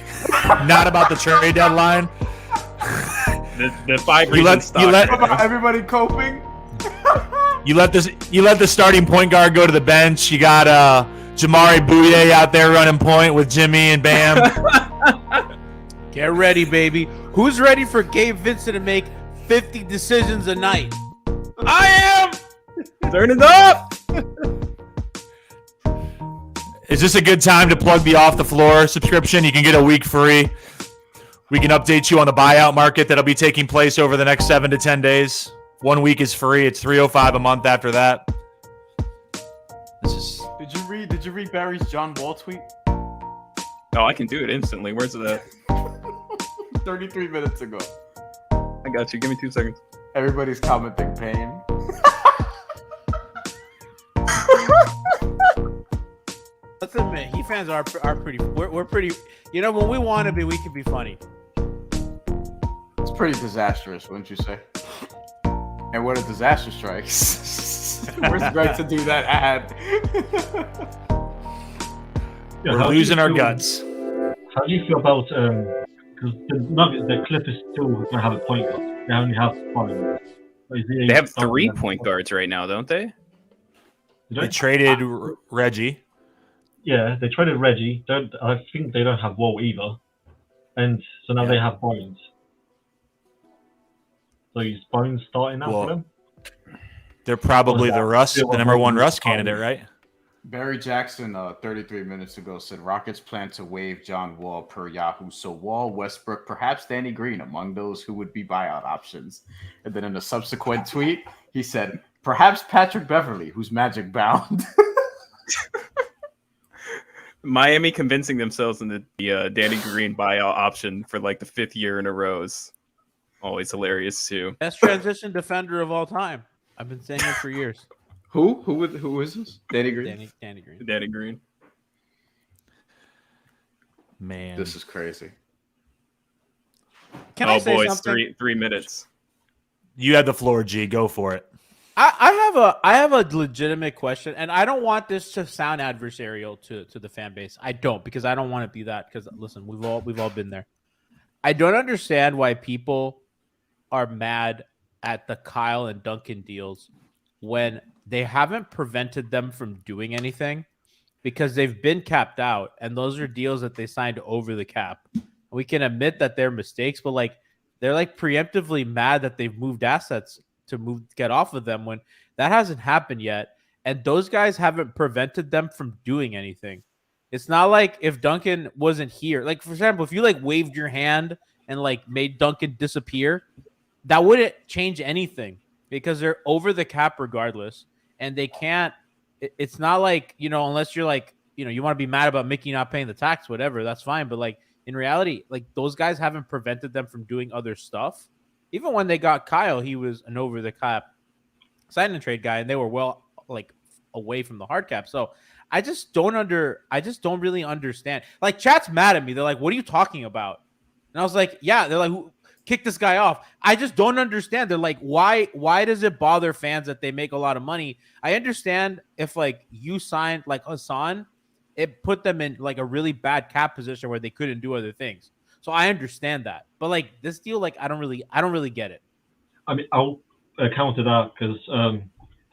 Not about the trade deadline. The 5 You reasons let stock. you let About everybody coping. you let the starting point guard go to the bench. You got Jamari Bouye out there running point with Jimmy and Bam. Get ready, baby. Who's ready for Gabe Vincent to make 50 decisions a night? I am. Turn it up. Is this a good time to plug the Off the Floor subscription? You can get a week free. We can update you on the buyout market that'll be taking place over the next 7 to 10 days. 1 week is free. It's $305 a month after that. This is Did you read Barry's John Wall tweet? Oh, I can do it instantly. Where's that? 33 minutes ago. I got you. Give me 2 seconds. Everybody's commenting pain. Let's admit, Heat fans are pretty. We're pretty. You know, when we want to be, we can be funny. It's pretty disastrous, wouldn't you say? And what a disaster strikes. Where's Greg to do that ad? Yeah, we're how do you losing our feel- guts. How do you feel about because the Nuggets, the Clippers still don't have a point guard. They only have 5. They have 3 point guards right now, don't they? They traded Reggie. Yeah, they traded Reggie. I think they don't have Wall either, and so now they have Bones. So is Bones starting now Well, for them? They're probably the number one Russ Still- candidate, right? Barry Jackson, 33 minutes ago, said Rockets plan to waive John Wall per Yahoo. So Wall, Westbrook, perhaps Danny Green among those who would be buyout options. And then in a subsequent tweet, he said, perhaps Patrick Beverly, who's magic bound. Miami convincing themselves in the Danny Green buyout option for like the 5th year in a row is always hilarious too. Best transition defender of all time. I've been saying it for years. Who is this? Danny Green? Danny Green. Danny Green. Man, This is crazy. Can I Oh say boys, something? 3 minutes. you had the floor, G. Go for it. I have a legitimate question, and I don't want this to sound adversarial to the fan base. I don't, because I don't want to be that. Because listen, we've all been there. I don't understand why people are mad at the Kyle and Duncan deals when they haven't prevented them from doing anything, because they've been capped out, and those are deals that they signed over the cap. We can admit that they're mistakes, but like they're like preemptively mad that they've moved assets to get off of them when that hasn't happened yet, and those guys haven't prevented them from doing anything. It's not like if Duncan wasn't here, like for example, if you like waved your hand and like made Duncan disappear, that wouldn't change anything because they're over the cap regardless, and they can't. It's not like, you know, unless you're like, you know, you want to be mad about Mickey not paying the tax, whatever, that's fine. But like in reality, like those guys haven't prevented them from doing other stuff. Even when they got Kyle, he was an over the cap sign and trade guy, and they were well like away from the hard cap. So I just don't really understand. Like chat's mad at me. They're like, "What are you talking about?" And I was like, "Yeah." They're like, "Who kicked this guy off?" I just don't understand. They're like, "Why does it bother fans that they make a lot of money?" I understand if like you signed like Hassan, it put them in like a really bad cap position where they couldn't do other things. So I understand that, but like this deal, like I don't really get it. I mean, I'll counter that because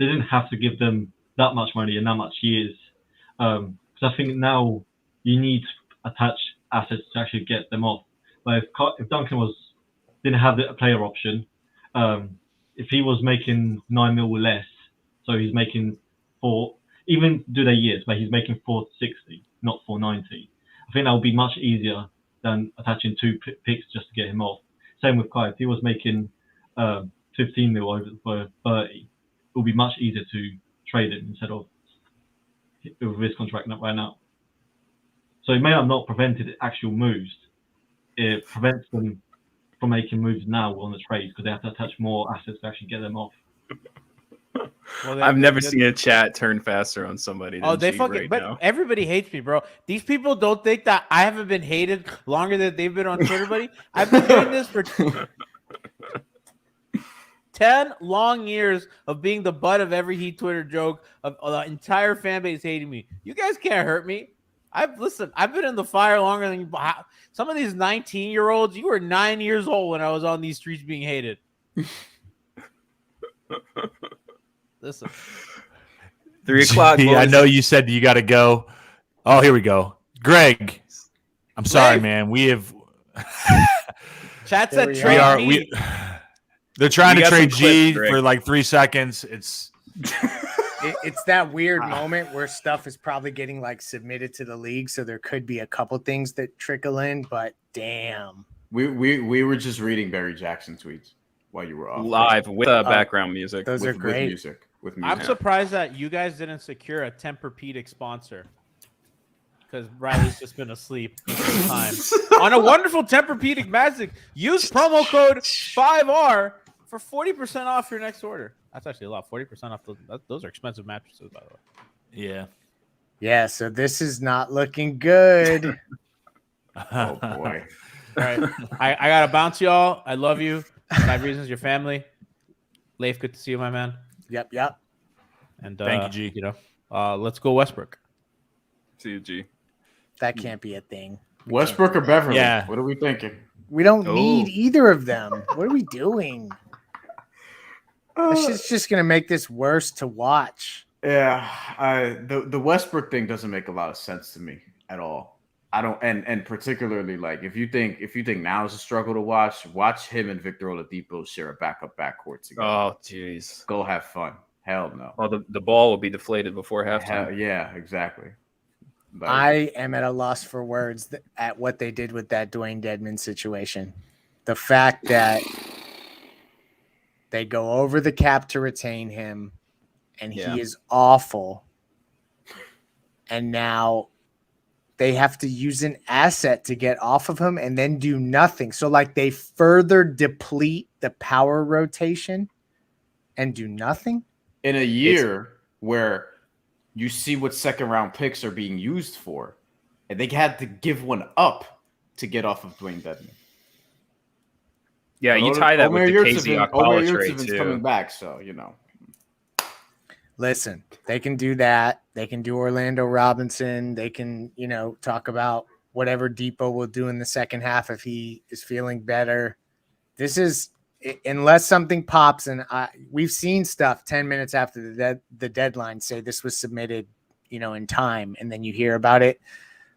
they didn't have to give them that much money in that much years. Because I think now you need attached assets to actually get them off. But if Duncan didn't have a player option, if he was making $9 million less, so he's making 4, even do their years where he's making 460, not 490. I think that would be much easier than attaching 2 picks just to get him off. Same with Kai. If he was making 15 mil over for 30, it would be much easier to trade him instead of with his contract right now. So it may have not prevented actual moves. It prevents them from making moves now on the trades because they have to attach more assets to actually get them off. Well, I've never seen a chat turn faster on somebody. Oh, Than they G fucking. right But now. everybody hates me, bro. These people don't think that I haven't been hated longer than they've been on Twitter, buddy. I've been doing this for 10 long years of being the butt of every Heat Twitter joke. Of the entire fan base hating me. You guys can't hurt me. I've been in the fire longer than you. Some of these 19-year-olds. You were 9 years old when I was on these streets being hated. Listen. 3 o'clock. Gee, I boys. know you said you got to go. Oh, here we go. Greg, I'm sorry, Greg. man. We have. Chat There said we trade are. me. They're trying We to got trade some G clips, Greg. for like 3 seconds. It's It's that weird moment where stuff is probably getting like submitted to the league, so there could be a couple things that trickle in, but damn. We were just reading Barry Jackson tweets while you were off. Live with background music. Those are With great. music. With I'm music. surprised that you guys didn't secure a Tempur-Pedic sponsor because Riley's just been asleep the whole time. On a wonderful Tempur-Pedic magic, use promo code 5R for 40% off your next order. That's actually a lot. 40% off. Those are expensive mattresses, by the way. yeah. Yeah, so this is not looking good. Oh boy. All right. I got to bounce, y'all. I love you. 5 reasons, your family. Leif, good to see you, my man. Yep. And Thank you, G. Let's go Westbrook. See you, G. That can't be a thing. Westbrook or Beverly? Yeah. What are we thinking? We don't Oh. need either of them. What are we doing? This is just gonna make this worse to watch. Yeah, the Westbrook thing doesn't make a lot of sense to me at all. I don't, and particularly like if you think now is a struggle to watch him and Victor Oladipo share a backup backcourt together. Oh, jeez. Go have fun. Hell no. Well, the ball will be deflated before halftime. Hell, yeah, exactly. Like, I am at a loss for words at what they did with that Dwayne Dedman situation. The fact that they go over the cap to retain him, and Yeah. he is awful. And now they have to use an asset to get off of him and then do nothing. So, like, they further deplete the power rotation and do nothing. in a year where you see what second round picks are being used for, and they had to give one up to get off of Dwayne Dedman. Yeah, you tie that with the KZ Omer Okpala trade Yurtsevic's too. coming back, so you know. Listen, they can do that. They can do Orlando Robinson. They can, talk about whatever Depot will do in the second half if he is feeling better. This is, unless something pops, and we've seen stuff 10 minutes after the deadline say this was submitted, in time, and then you hear about it.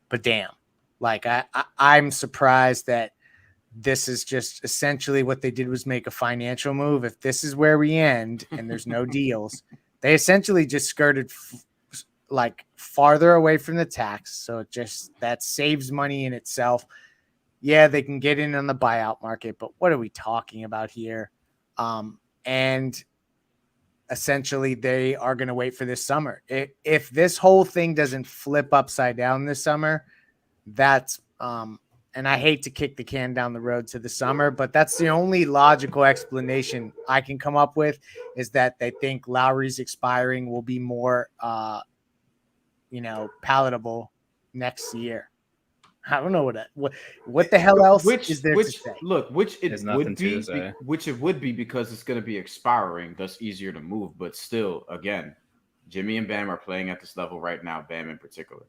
But damn, like I'm surprised that this is just essentially what they did was make a financial move. If this is where we end and there's no deals, they essentially just skirted farther away from the tax. So that saves money in itself. Yeah, they can get in on the buyout market, but what are we talking about here? And essentially they are going to wait for this summer. If this whole thing doesn't flip upside down this summer, that's and I hate to kick the can down the road to the summer, but that's the only logical explanation I can come up with, is that they think Lowry's expiring will be more, palatable next year. I don't know what the hell else is there to say. Look, There's nothing to say. which it would be because it's going to be expiring, thus easier to move. But still, again, Jimmy and Bam are playing at this level right now, Bam in particular.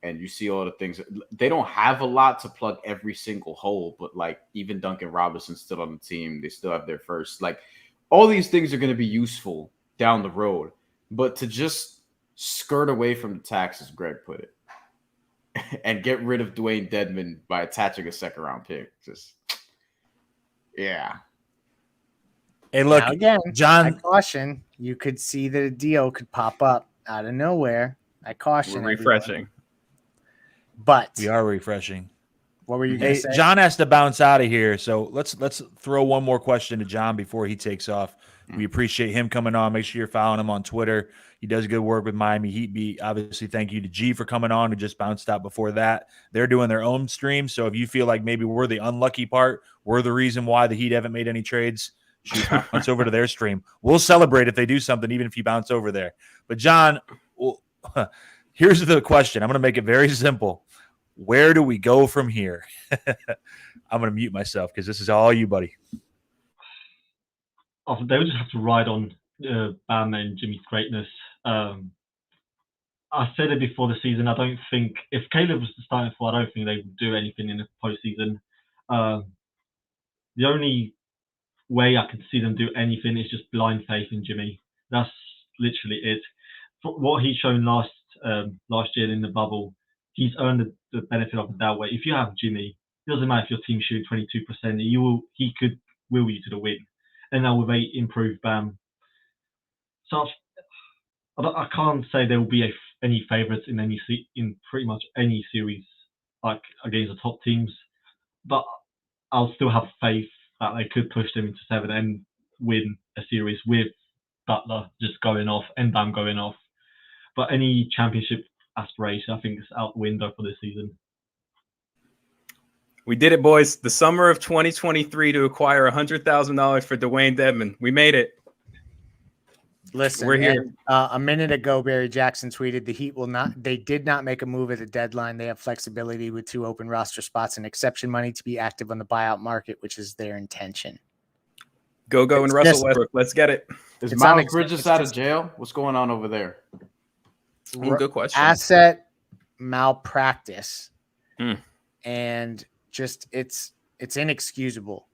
And you see all the things. They don't have a lot to plug every single hole, but like even Duncan Robinson's still on the team. They still have their first. Like all these things are going to be useful down the road. But to just skirt away from the tax, as Greg put it, and get rid of Dwayne Dedman by attaching a second round pick, yeah. Hey, look, Now again, I John. caution, you could see that a deal could pop up out of nowhere. I caution We're everyone. refreshing. But We are refreshing. what were you going Hey, to say? John has to bounce out of here, so let's throw one more question to John before he takes off. We appreciate him coming on. Make sure you're following him on Twitter. He does good work with Miami Heat Beat. Obviously, thank you to G for coming on, who just bounced out before that. They're doing their own stream, so if you feel like maybe we're the unlucky part, we're the reason why the Heat haven't made any trades, shoot, bounce over to their stream. We'll celebrate if they do something, even if you bounce over there. But John, well, here's the question. I'm going to make it very simple. Where do we go from here? I'm going to mute myself because this is all you, buddy. They would just have to ride on Bam and Jimmy's greatness. I said it before the season. I don't think if Caleb was the starting four, I don't think they would do anything in the postseason. The only way I can see them do anything is just blind faith in Jimmy. That's literally it. For what he's shown last year in the bubble, he's earned the benefit of the doubt. Where if you have Jimmy, it doesn't matter if your team shoots 22%, he could will you to the win. And now with a improved Bam, so I can't say there will be any favourites in pretty much any series like against the top teams, but I'll still have faith that they could push them into 7 and win a series with Butler just going off and Bam going off. But any championship aspiration, I think, is out the window for this season. We did it, boys. The summer of 2023 to acquire $100,000 for Dwayne Dedmon. We made it. Listen, We're here. and, a minute ago, Barry Jackson tweeted the Heat they did not make a move at the deadline. They have flexibility with 2 open roster spots and exception money to be active on the buyout market, which is their intention. Go and It's Russell just- Westbrook. Let's get it. Is It's Miles unex- Bridges it's out of just- jail? What's going on over there? Good question. Asset malpractice. Hmm. And just it's inexcusable.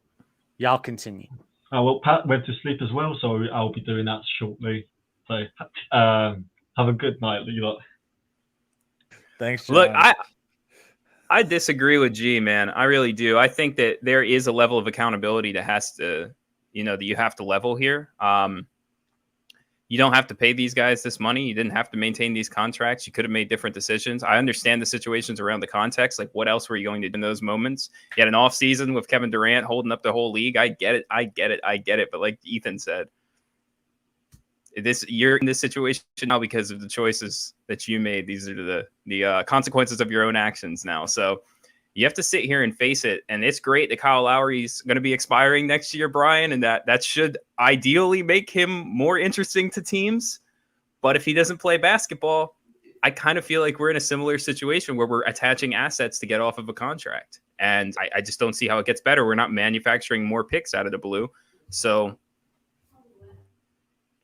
Y'all continue. Well, Pat went to sleep as well, so I'll be doing that shortly. So have a good night, you lot. Thanks, John. Look, I disagree with G, man. I really do. I think that there is a level of accountability that has to, that you have to level here. You don't have to pay these guys this money. You didn't have to maintain these contracts. You could have made different decisions. I understand the situations around the context. Like, what else were you going to do in those moments? You had an off season with Kevin Durant holding up the whole league. I get it. But like Ethan said, you're in this situation now because of the choices that you made. These are the consequences of your own actions now. So you have to sit here and face it. And it's great that Kyle Lowry's going to be expiring next year, Brian, and that should ideally make him more interesting to teams. But if he doesn't play basketball, I kind of feel like we're in a similar situation where we're attaching assets to get off of a contract. And I just don't see how it gets better. We're not manufacturing more picks out of the blue. So,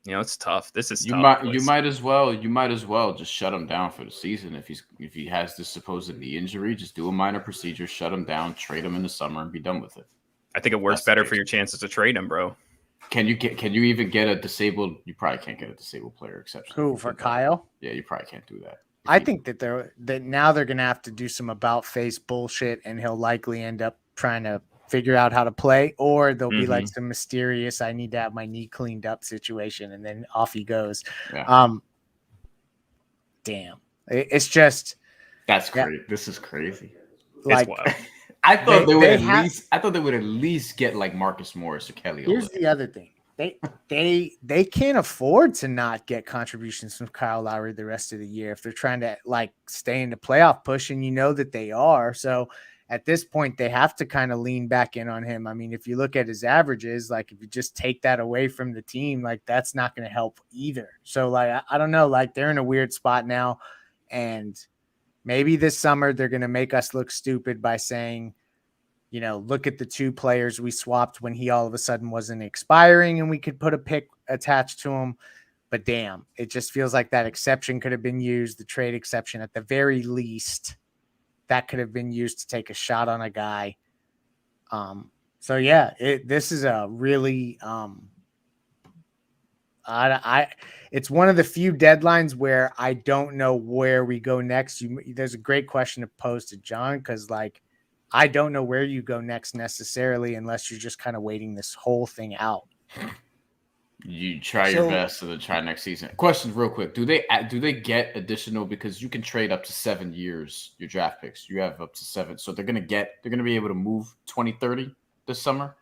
it's tough. This is tough. You might as well just shut him down for the season if he has this supposed knee injury. Just do a minor procedure, shut him down, trade him in the summer, and be done with it. I think it works better for your chances to trade him, bro. Can you even get a disabled? You probably can't get a disabled player exception. Who, for Kyle? Yeah, you probably can't do that. I think that now they're going to have to do some about face bullshit, and he'll likely end up trying to figure out how to play, or there'll be like some mysterious I need to have my knee cleaned up situation, and then off he goes. Yeah. Damn, it's just that's crazy. This is crazy. Like, it's wild. I thought they would at least get like Marcus Morris or Kelly. Here's the other thing. They can't afford to not get contributions from Kyle Lowry the rest of the year if they're trying to like stay in the playoff push, and that they are. So at this point, they have to kind of lean back in on him. I mean, if you look at his averages, like if you just take that away from the team, like that's not going to help either. So like, I don't know, like they're in a weird spot now, and maybe this summer they're going to make us look stupid by saying, look at the 2 players we swapped when he all of a sudden wasn't expiring and we could put a pick attached to him. But damn, it just feels like that exception could have been used, the trade exception at the very least. That could have been used to take a shot on a guy. So yeah, this is a really it's one of the few deadlines where I don't know where we go next. There's a great question to pose to John, because like I don't know where you go next necessarily, unless you're just kind of waiting this whole thing out. You try your best and then try next season. Question real quick. Do they get additional, because you can trade up to 7 years your draft picks. You have up to 7. So they're gonna be able to move 2030 this summer?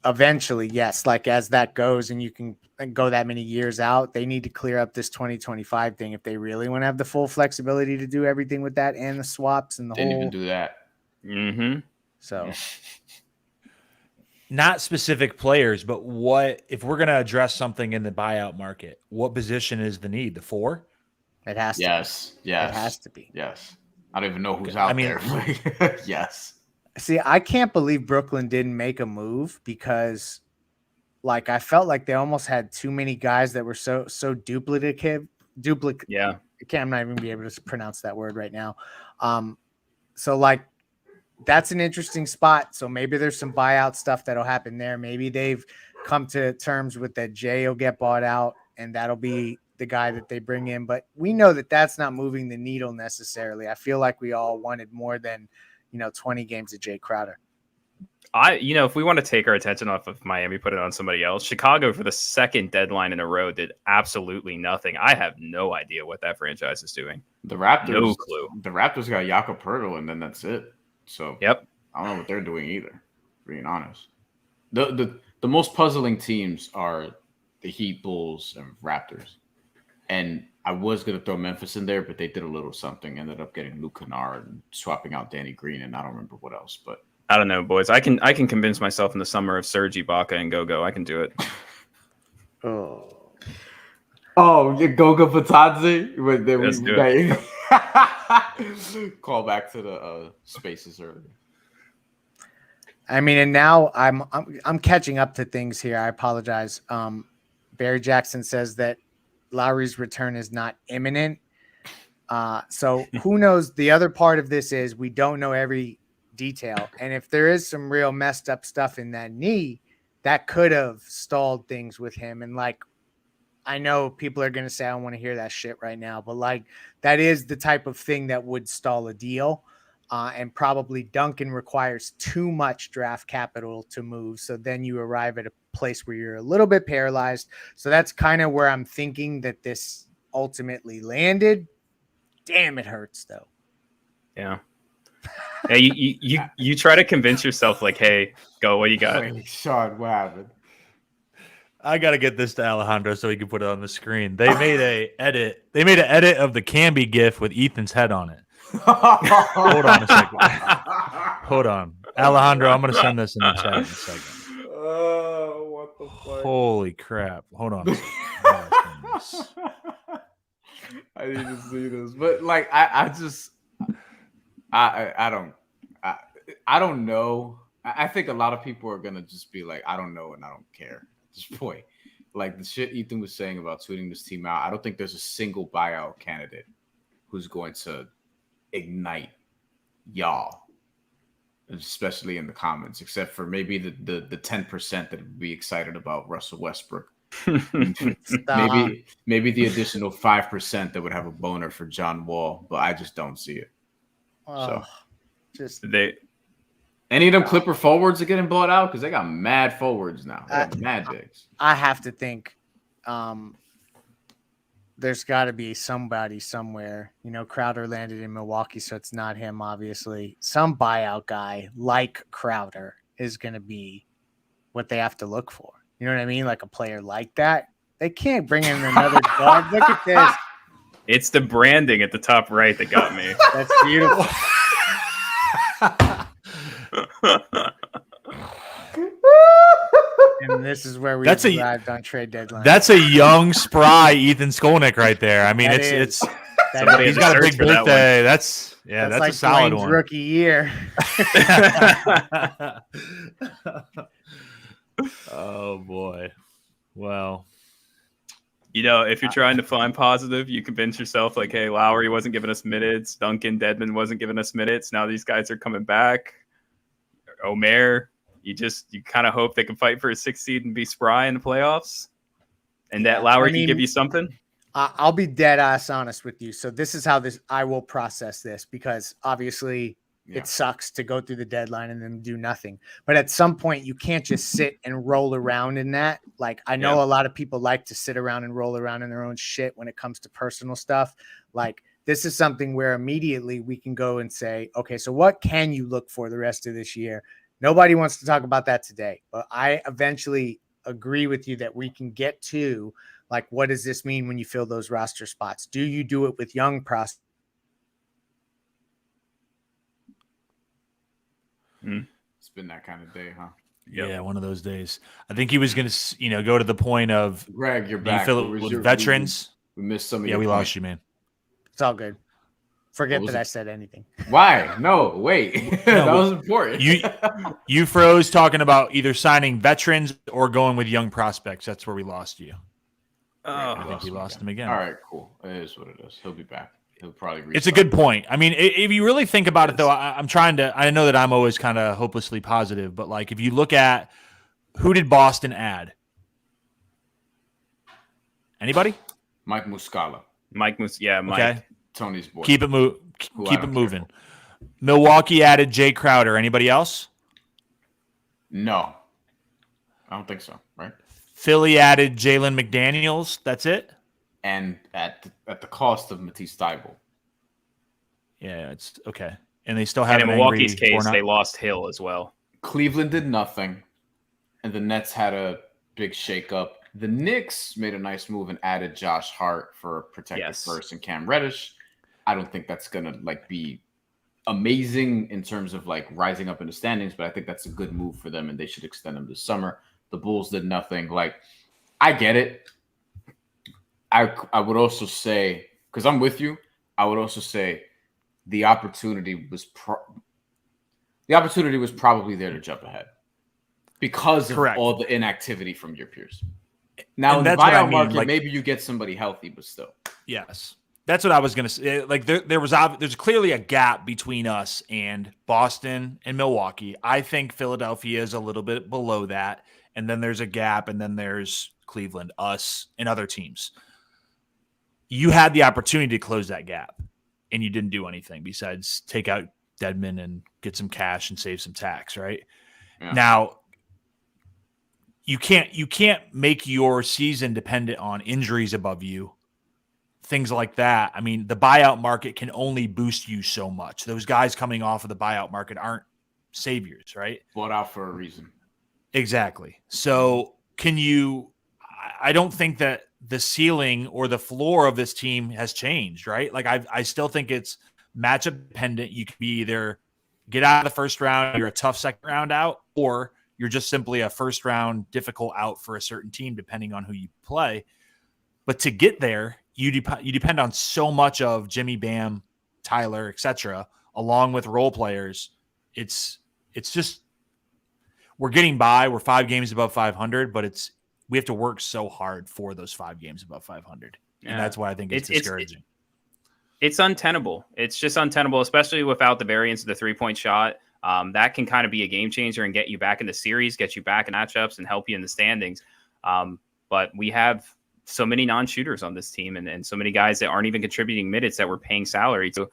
Eventually, yes. Like as that goes and you can go that many years out, they need to clear up this 2025 thing if they really want to have the full flexibility to do everything with that and the swaps and the Didn't whole. even do that. Mm-hmm. So Not specific players, but what if we're going to address something in the buyout market? What position is the need? The 4? it has to. Yes. Yes. It has to be. Yes. I don't even know who's Okay, out I mean- there. Yes. See, I can't believe Brooklyn didn't make a move because, like, I felt like they almost had too many guys that were so duplicative. Yeah. I'm not even be able to pronounce that word right now. So like, that's an interesting spot. So maybe there's some buyout stuff that'll happen there. Maybe they've come to terms with that Jay will get bought out, and that'll be the guy that they bring in. But we know that that's not moving the needle necessarily. I feel like we all wanted more than 20 games of Jay Crowder. If we want to take our attention off of Miami, put it on somebody else. Chicago, for the second deadline in a row, did absolutely nothing. I have no idea what that franchise is doing. The Raptors. No clue. The Raptors got Jakob Poeltl, and then that's it. So Yep. I don't know what they're doing either, being honest. The most puzzling teams are the Heat, Bulls, and Raptors. And I was going to throw Memphis in there, but they did a little something. Ended up getting Luke Kennard and swapping out Danny Green, and I don't remember what else. But I don't know, boys. I can convince myself in the summer of Serge Ibaka and Go. I can do it. Goga Batadze. Let's do Call back to the spaces earlier. I mean, and now I'm catching up to things here. I apologize. Barry Jackson says that Lowry's return is not imminent. So who knows? The other part of this is we don't know every detail. And if there is some real messed up stuff in that knee, that could have stalled things with him. And like, I know people are going to say, I don't want to hear that shit right now, but like, that is the type of thing that would stall a deal. And probably Duncan requires too much draft capital to move. So then you arrive at a place where you're a little bit paralyzed. So that's kind of where I'm thinking that this ultimately landed. Damn, it hurts though. Yeah. Yeah, you try to convince yourself, like, hey, go, what you got? Wait, Sean, what happened? I got to get this to Alejandro so he can put it on the screen. They made an edit of the Camby GIF with Ethan's head on it. Hold on a second. Hold on. Alejandro, I'm going to send this in the chat in a second. Oh, what the fuck? Holy crap. Hold on a second. I need to see this. But like I don't know. I think a lot of people are gonna just be like, I don't know and I don't care at this point. Like the shit Ethan was saying about tweeting this team out, I don't think there's a single buyout candidate who's going to ignite y'all, especially in the comments, except for maybe the 10% that would be excited about Russell Westbrook. maybe the additional 5% that would have a boner for John Wall, but I just don't see it. So any of them Clipper forwards are getting bought out because they got mad forwards now. Mad bigs. I have to think there's got to be somebody somewhere. Crowder landed in Milwaukee, so it's not him, obviously. Some buyout guy like Crowder is going to be what they have to look for. You know what I mean? Like a player like that. They can't bring in another guard. Look at this. It's the branding at the top right that got me. That's beautiful. And this is where we arrived on trade deadline. That's a young, spry Ethan Skolnick right there. I mean, he's got a big birthday. That's like a solid Dwayne's one. Rookie year. Oh boy. Well, if you're trying to find positive, you convince yourself like, hey, Lowry wasn't giving us minutes. Duncan Dedmon wasn't giving us minutes. Now these guys are coming back. Omer, you kind of hope they can fight for a 6th seed and be spry in the playoffs. And that Lowry can give you something. I'll be dead ass honest with you. So this is how I will process this, because obviously Yeah. It sucks to go through the deadline and then do nothing. But at some point, you can't just sit and roll around in that. Like, I know a lot of people like to sit around and roll around in their own shit when it comes to personal stuff. Like, this is something where immediately we can go and say, okay, so what can you look for the rest of this year? Nobody wants to talk about that today, but I eventually agree with you that we can get to, like, what does this mean when you fill those roster spots? Do you do it with young prospects? It's been that kind of day, huh? Yeah, one of those days. I think he was going to, go to the point of Greg, you're do you back. fill What it was with your- veterans. We missed some of Yeah, your we points. lost you, man. It's all good. Forget What was that it? I said anything. Why? No, wait. That was important. You froze talking about either signing veterans or going with young prospects. That's where we lost you. I think we lost him again. All right, cool. It is what it is. He'll be back. He'll probably restart. It's a good point. I mean, if you really think about it, though, I'm trying to. I know that I'm always kind of hopelessly positive, but like if you look at who did Boston add? Anybody? Mike Muscala, Mike. Okay, Tony's boy. keep it Who I keep don't it care moving. for. Milwaukee added Jay Crowder. Anybody else? No, I don't think so. Right? Philly added Jalen McDaniels. That's it. And at the cost of Matisse Thybulle. Yeah, it's okay. And they still have And in an Milwaukee's angry case, Fournette. they lost Hill as well. Cleveland did nothing, and the Nets had a big shakeup. The Knicks made a nice move and added Josh Hart for a protected first and Cam Reddish. I don't think that's gonna be amazing in terms of rising up in the standings, but I think that's a good move for them, and they should extend them this summer. The Bulls did nothing. I get it. I would also say, because I'm with you, I would also say the opportunity was probably there to jump ahead because of Correct. all the inactivity from your peers. Now And in the that's what I buyout mean, market, maybe you get somebody healthy, but still. Yes. That's what I was going to say. There's clearly a gap between us and Boston and Milwaukee. I think Philadelphia is a little bit below that. And then there's a gap. And then there's Cleveland, us, and other teams. You had the opportunity to close that gap, and you didn't do anything besides take out Dedmon and get some cash and save some tax, right? Yeah. Now, you can't make your season dependent on injuries above you, things like that. I mean, the buyout market can only boost you so much. Those guys coming off of the buyout market aren't saviors, right? Bought out for a reason. Exactly. So I don't think that the ceiling or the floor of this team has changed, right? I still think it's matchup dependent. You can be either get out of the first round, you're a tough second round out, or you're just simply a first round difficult out for a certain team, depending on who you play. But to get there, you depend on so much of Jimmy, Bam, Tyler, etc., along with role players. It's just we're getting by. We're 5 games above 500, but we have to work so hard for those 5 games above 500, and that's why I think it's discouraging. It's untenable. It's just untenable, especially without the variance of the 3-point shot. That can kind of be a game changer and get you back in the series, get you back in matchups, and help you in the standings. But we have so many non-shooters on this team and so many guys that aren't even contributing minutes that we're paying salary to.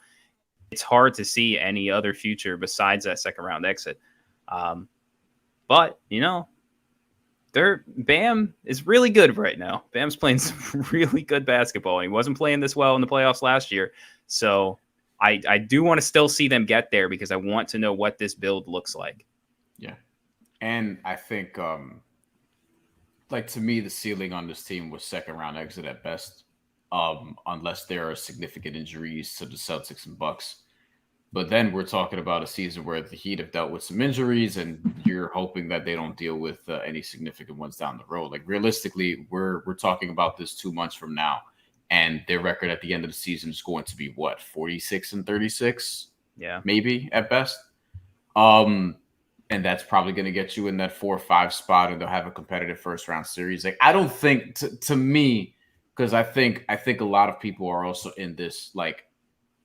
It's hard to see any other future besides that second round exit. But, Bam is really good right now. Bam's playing some really good basketball. He wasn't playing this well in the playoffs last year. So I do want to still see them get there because I want to know what this build looks like. Yeah. And I think, to me, the ceiling on this team was second round exit at best, unless there are significant injuries to the Celtics and Bucks. But then we're talking about a season where the Heat have dealt with some injuries, and you're hoping that they don't deal with any significant ones down the road. Realistically, we're talking about this 2 months from now, and their record at the end of the season is going to be what, 46-36? Yeah, maybe at best. And that's probably going to get you in that 4 or 5 spot, and they'll have a competitive first round series. I don't think, to me, because I think a lot of people are also in this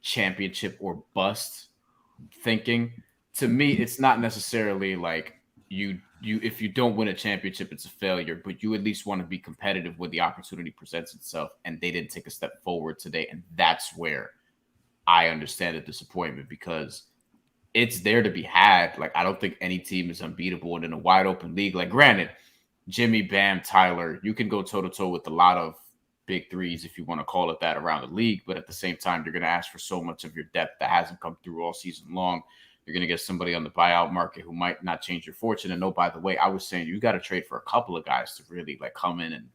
championship or bust thinking. To me, it's not necessarily you if you don't win a championship, it's a failure, but you at least want to be competitive when the opportunity presents itself, and they didn't take a step forward today. And that's where I understand the disappointment, because it's there to be had. Like, I don't think any team is unbeatable. And in a wide open league, like, granted, Jimmy, Bam, Tyler, you can go toe to toe with a lot of big threes, if you want to call it that, around the league. But at the same time, you're going to ask for so much of your depth that hasn't come through all season long. You're going to get somebody on the buyout market who might not change your fortune. And, oh, by the way, I was saying you got to trade for a couple of guys to really like come in and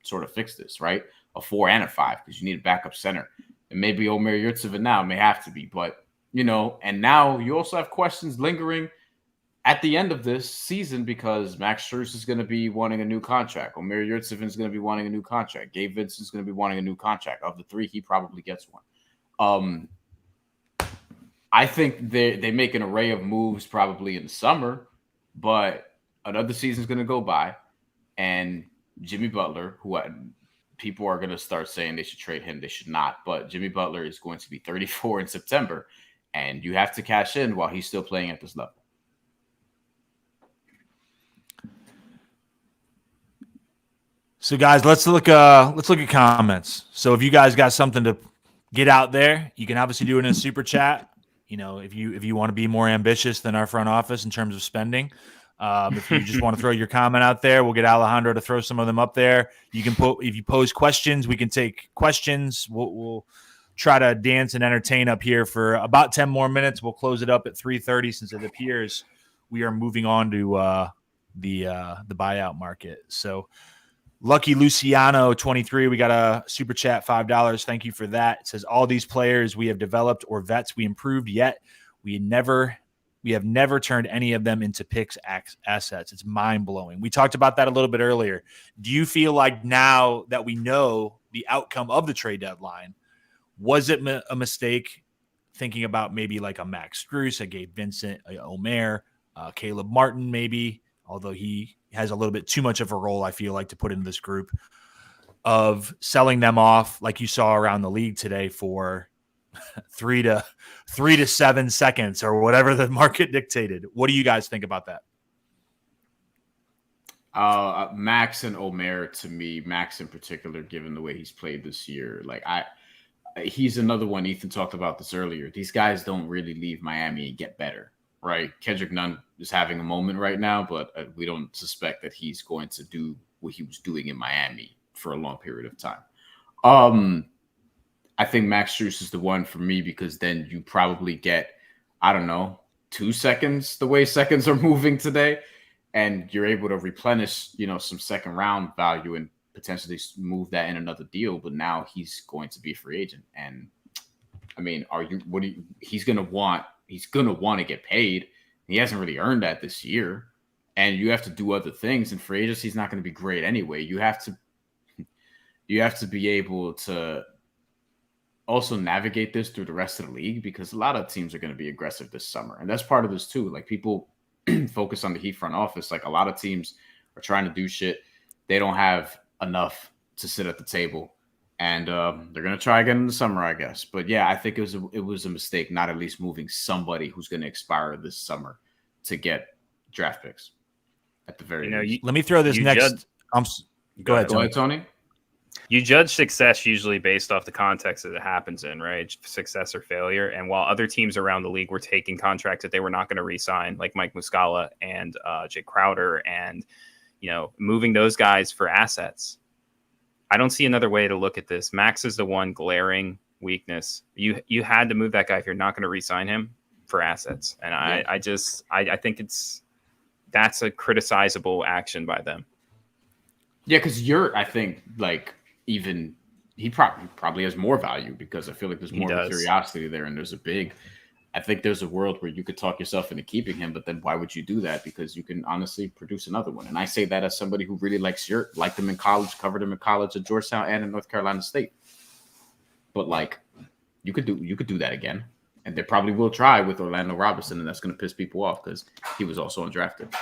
sort of fix this, right? A 4 and a 5, because you need a backup center. And maybe Omer Yurtseven now may have to be, but and now you also have questions lingering at the end of this season because Max Strus is going to be wanting a new contract. Omer Yurtseven is going to be wanting a new contract. Gabe Vincent is going to be wanting a new contract. Of the 3, he probably gets one. I think they make an array of moves probably in the summer, but another season is going to go by, and Jimmy Butler, who people are going to start saying they should trade him. They should not. But Jimmy Butler is going to be 34 in September, and you have to cash in while he's still playing at this level. So, guys, let's look at comments. So, if you guys got something to get out there, you can obviously do it in a super chat. If you want to be more ambitious than our front office in terms of spending. If you just want to throw your comment out there, we'll get Alejandro to throw some of them up there. You can if you pose questions, we can take questions. We'll try to dance and entertain up here for about 10 more minutes. We'll close it up at 3:30 since it appears we are moving on to the buyout market. So Lucky Luciano 23, we got a super chat, $5. Thank you for that. It says all these players we have developed or vets we improved, yet we have never turned any of them into picks assets. It's mind-blowing. We talked about that a little bit earlier. Do you feel like now that we know the outcome of the trade deadline, was it a mistake thinking about maybe like a Max Strus, a Gabe Vincent, a Omer, Caleb Martin maybe, although he has a little bit too much of a role, I feel like, to put in this group, of selling them off like you saw around the league today for 3 to 7 seconds or whatever the market dictated. What do you guys think about that? Max and Omer, to me, Max in particular, given the way he's played this year, like he's another one. Ethan talked about this earlier. These guys don't really leave Miami and get better, right? Kendrick Nunn is having a moment right now, but we don't suspect that he's going to do what he was doing in Miami for a long period of time. I think Max Strus is the one for me because then you probably get, 2 seconds the way seconds are moving today, and you're able to replenish, some second round value and potentially move that in another deal. But now he's going to be a free agent, and he's going to want to get paid. He hasn't really earned that this year, and you have to do other things. And free agency is not going to be great anyway. You have to be able to also navigate this through the rest of the league because a lot of teams are going to be aggressive this summer. And that's part of this too. Like, people focus on the Heat front office. Like, a lot of teams are trying to do shit. They don't have enough to sit at the table, and they're going to try again in the summer, I guess. But yeah, I think it was a mistake not at least moving somebody who's going to expire this summer to get draft picks at the very least. Let me throw this next. Go ahead, Tony. You judge success usually based off the context that it happens in, right? Success or failure. And while other teams around the league were taking contracts that they were not going to re-sign, like Mike Muscala and Jay Crowder, and moving those guys for assets, I don't see another way to look at this. Max is the one glaring weakness. You had to move that guy if you're not going to re-sign him for assets, and I think that's a criticizable action by them. Yeah, because I think even he probably has more value because I feel like there's more of a curiosity there, and I think there's a world where you could talk yourself into keeping him, but then why would you do that? Because you can honestly produce another one. And I say that as somebody who really liked him in college, covered him in college at Georgetown and in North Carolina State. But you could do that again. And they probably will try with Orlando Robinson, and that's going to piss people off because he was also undrafted.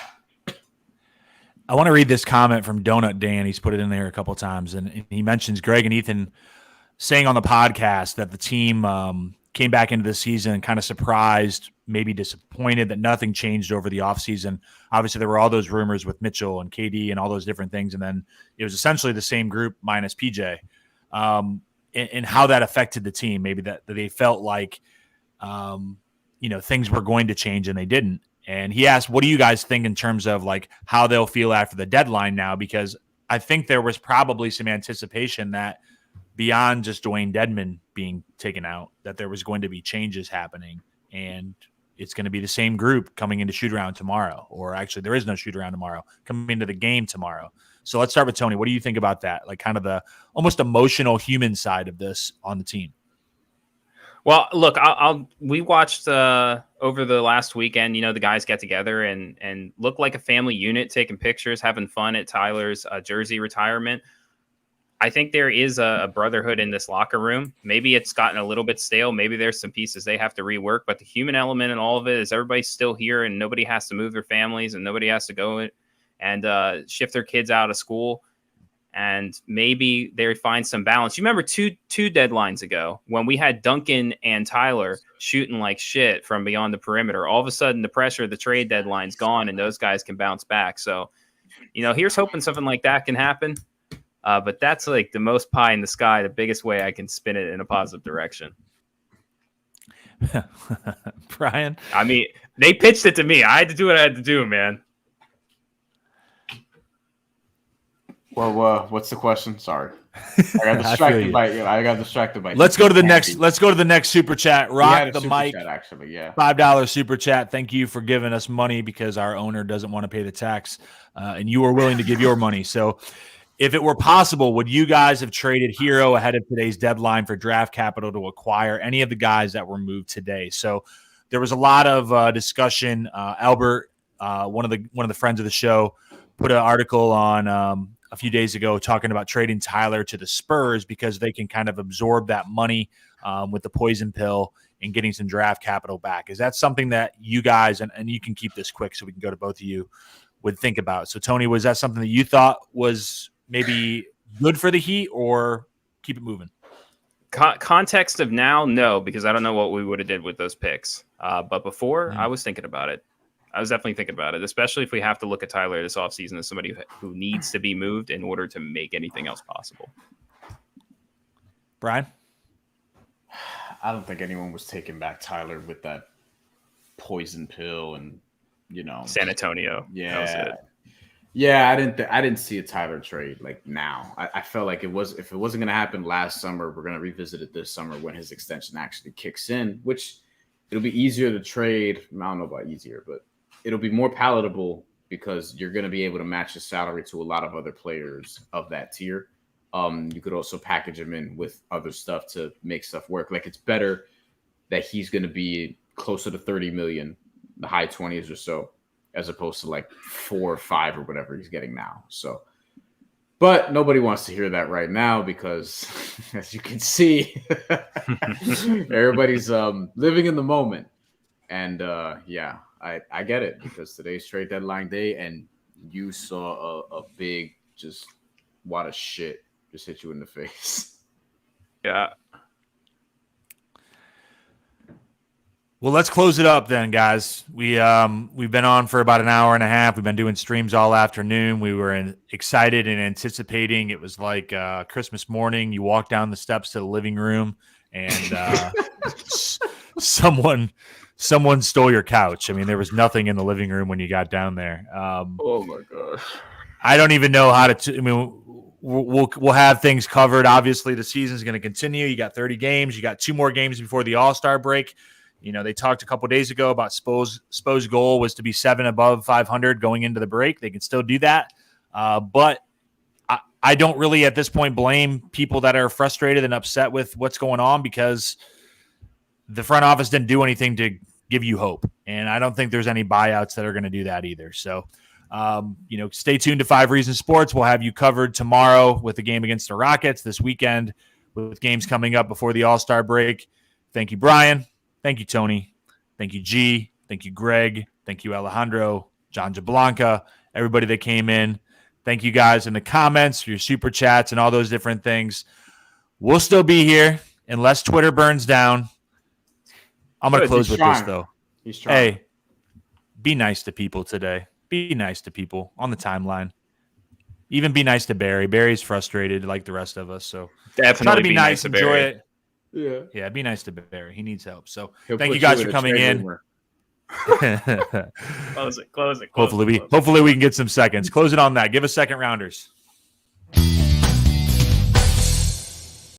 I want to read this comment from Donut Dan. He's put it in there a couple of times, and he mentions Greg and Ethan saying on the podcast that the team came back into the season kind of surprised, maybe disappointed that nothing changed over the offseason. Obviously, there were all those rumors with Mitchell and KD and all those different things, and then it was essentially the same group minus PJ, and how that affected the team. Maybe that they felt like things were going to change and they didn't. And he asked, what do you guys think in terms of like how they'll feel after the deadline now? Because I think there was probably some anticipation that beyond just Dwayne Dedmon being taken out, that there was going to be changes happening, and it's going to be the same group coming into shoot around tomorrow, or actually there is no shoot around tomorrow, coming into the game tomorrow. So let's start with Tony. What do you think about that? Like kind of the almost emotional human side of this on the team. Well, look, we watched over the last weekend, the guys get together and look like a family unit, taking pictures, having fun at Tyler's jersey retirement. I think there is a brotherhood in this locker room. Maybe it's gotten a little bit stale. Maybe there's some pieces they have to rework, but the human element in all of it is everybody's still here and nobody has to move their families and nobody has to go and shift their kids out of school. And maybe they find some balance. You remember two deadlines ago when we had Duncan and Tyler shooting like shit from beyond the perimeter. All of a sudden, the pressure of the trade deadline's gone, and those guys can bounce back. So, here's hoping something like that can happen. But that's like the most pie in the sky, the biggest way I can spin it in a positive direction. Brian? I mean, they pitched it to me. I had to do what I had to do, man. Well, what's the question? Sorry, I got distracted by. Let's go to the next super chat. Rock the mic. Actually, yeah. $5 super chat. Thank you for giving us money because our owner doesn't want to pay the tax, and you are willing to give your money. So, if it were possible, would you guys have traded Hero ahead of today's deadline for draft capital to acquire any of the guys that were moved today? So, there was a lot of discussion. Albert, one of the friends of the show, put an article on a few days ago talking about trading Tyler to the Spurs because they can kind of absorb that money with the poison pill and getting some draft capital back. Is that something that you guys, and you can keep this quick so we can go to both of you, would think about? So, Tony, was that something that you thought was maybe good for the Heat or keep it moving? Context of now, no, because I don't know what we would have did with those picks. But before, I was thinking about it. I was definitely thinking about it, especially if we have to look at Tyler this offseason as somebody who needs to be moved in order to make anything else possible. Brian? I don't think anyone was taking back Tyler with that poison pill and, San Antonio. Yeah. That was it. Yeah, I didn't see a Tyler trade like now. I felt like if it wasn't going to happen last summer, we're going to revisit it this summer when his extension actually kicks in, which it'll be easier to trade. I don't know about easier, but it'll be more palatable because you're going to be able to match his salary to a lot of other players of that tier. You could also package him in with other stuff to make stuff work. Like it's better that he's going to be closer to 30 million, the high 20s or so, as opposed to like 4 or 5 or whatever he's getting now. So, but nobody wants to hear that right now because, as you can see, everybody's living in the moment. And yeah, I get it because today's trade deadline day, and you saw a big just wad of shit just hit you in the face. Yeah. Well, let's close it up then, guys. We've been on for about an hour and a half. We've been doing streams all afternoon. We were excited and anticipating. It was like Christmas morning. You walk down the steps to the living room, and someone stole your couch. I mean, there was nothing in the living room when you got down there. Oh my gosh! I don't even know how to. I mean, we'll have things covered. Obviously, the season's going to continue. You got 30 games. You got 2 more games before the All-Star break. They talked a couple of days ago about Spo's goal was to be 7 above 500 going into the break. They can still do that. But I don't really at this point blame people that are frustrated and upset with what's going on because the front office didn't do anything to give you hope. And I don't think there's any buyouts that are going to do that either. So, stay tuned to 5 Reasons Sports. We'll have you covered tomorrow with the game against the Rockets, this weekend with games coming up before the All-Star break. Thank you, Brian. Thank you, Tony. Thank you, G. Thank you, Greg. Thank you, Alejandro, John Jablanca, everybody that came in. Thank you guys in the comments, your super chats, and all those different things. We'll still be here unless Twitter burns down. I'm going to close with this, though. He's trying. Hey, be nice to people today. Be nice to people on the timeline. Even be nice to Barry. Barry's frustrated like the rest of us. So definitely try to be nice. Enjoy it. Yeah. Yeah, it'd be nice to Barry. He needs help. So He'll thank put you guys in for a coming trade in. rumor. Close it. Hopefully we can get some seconds. Close it on that. Give us second rounders.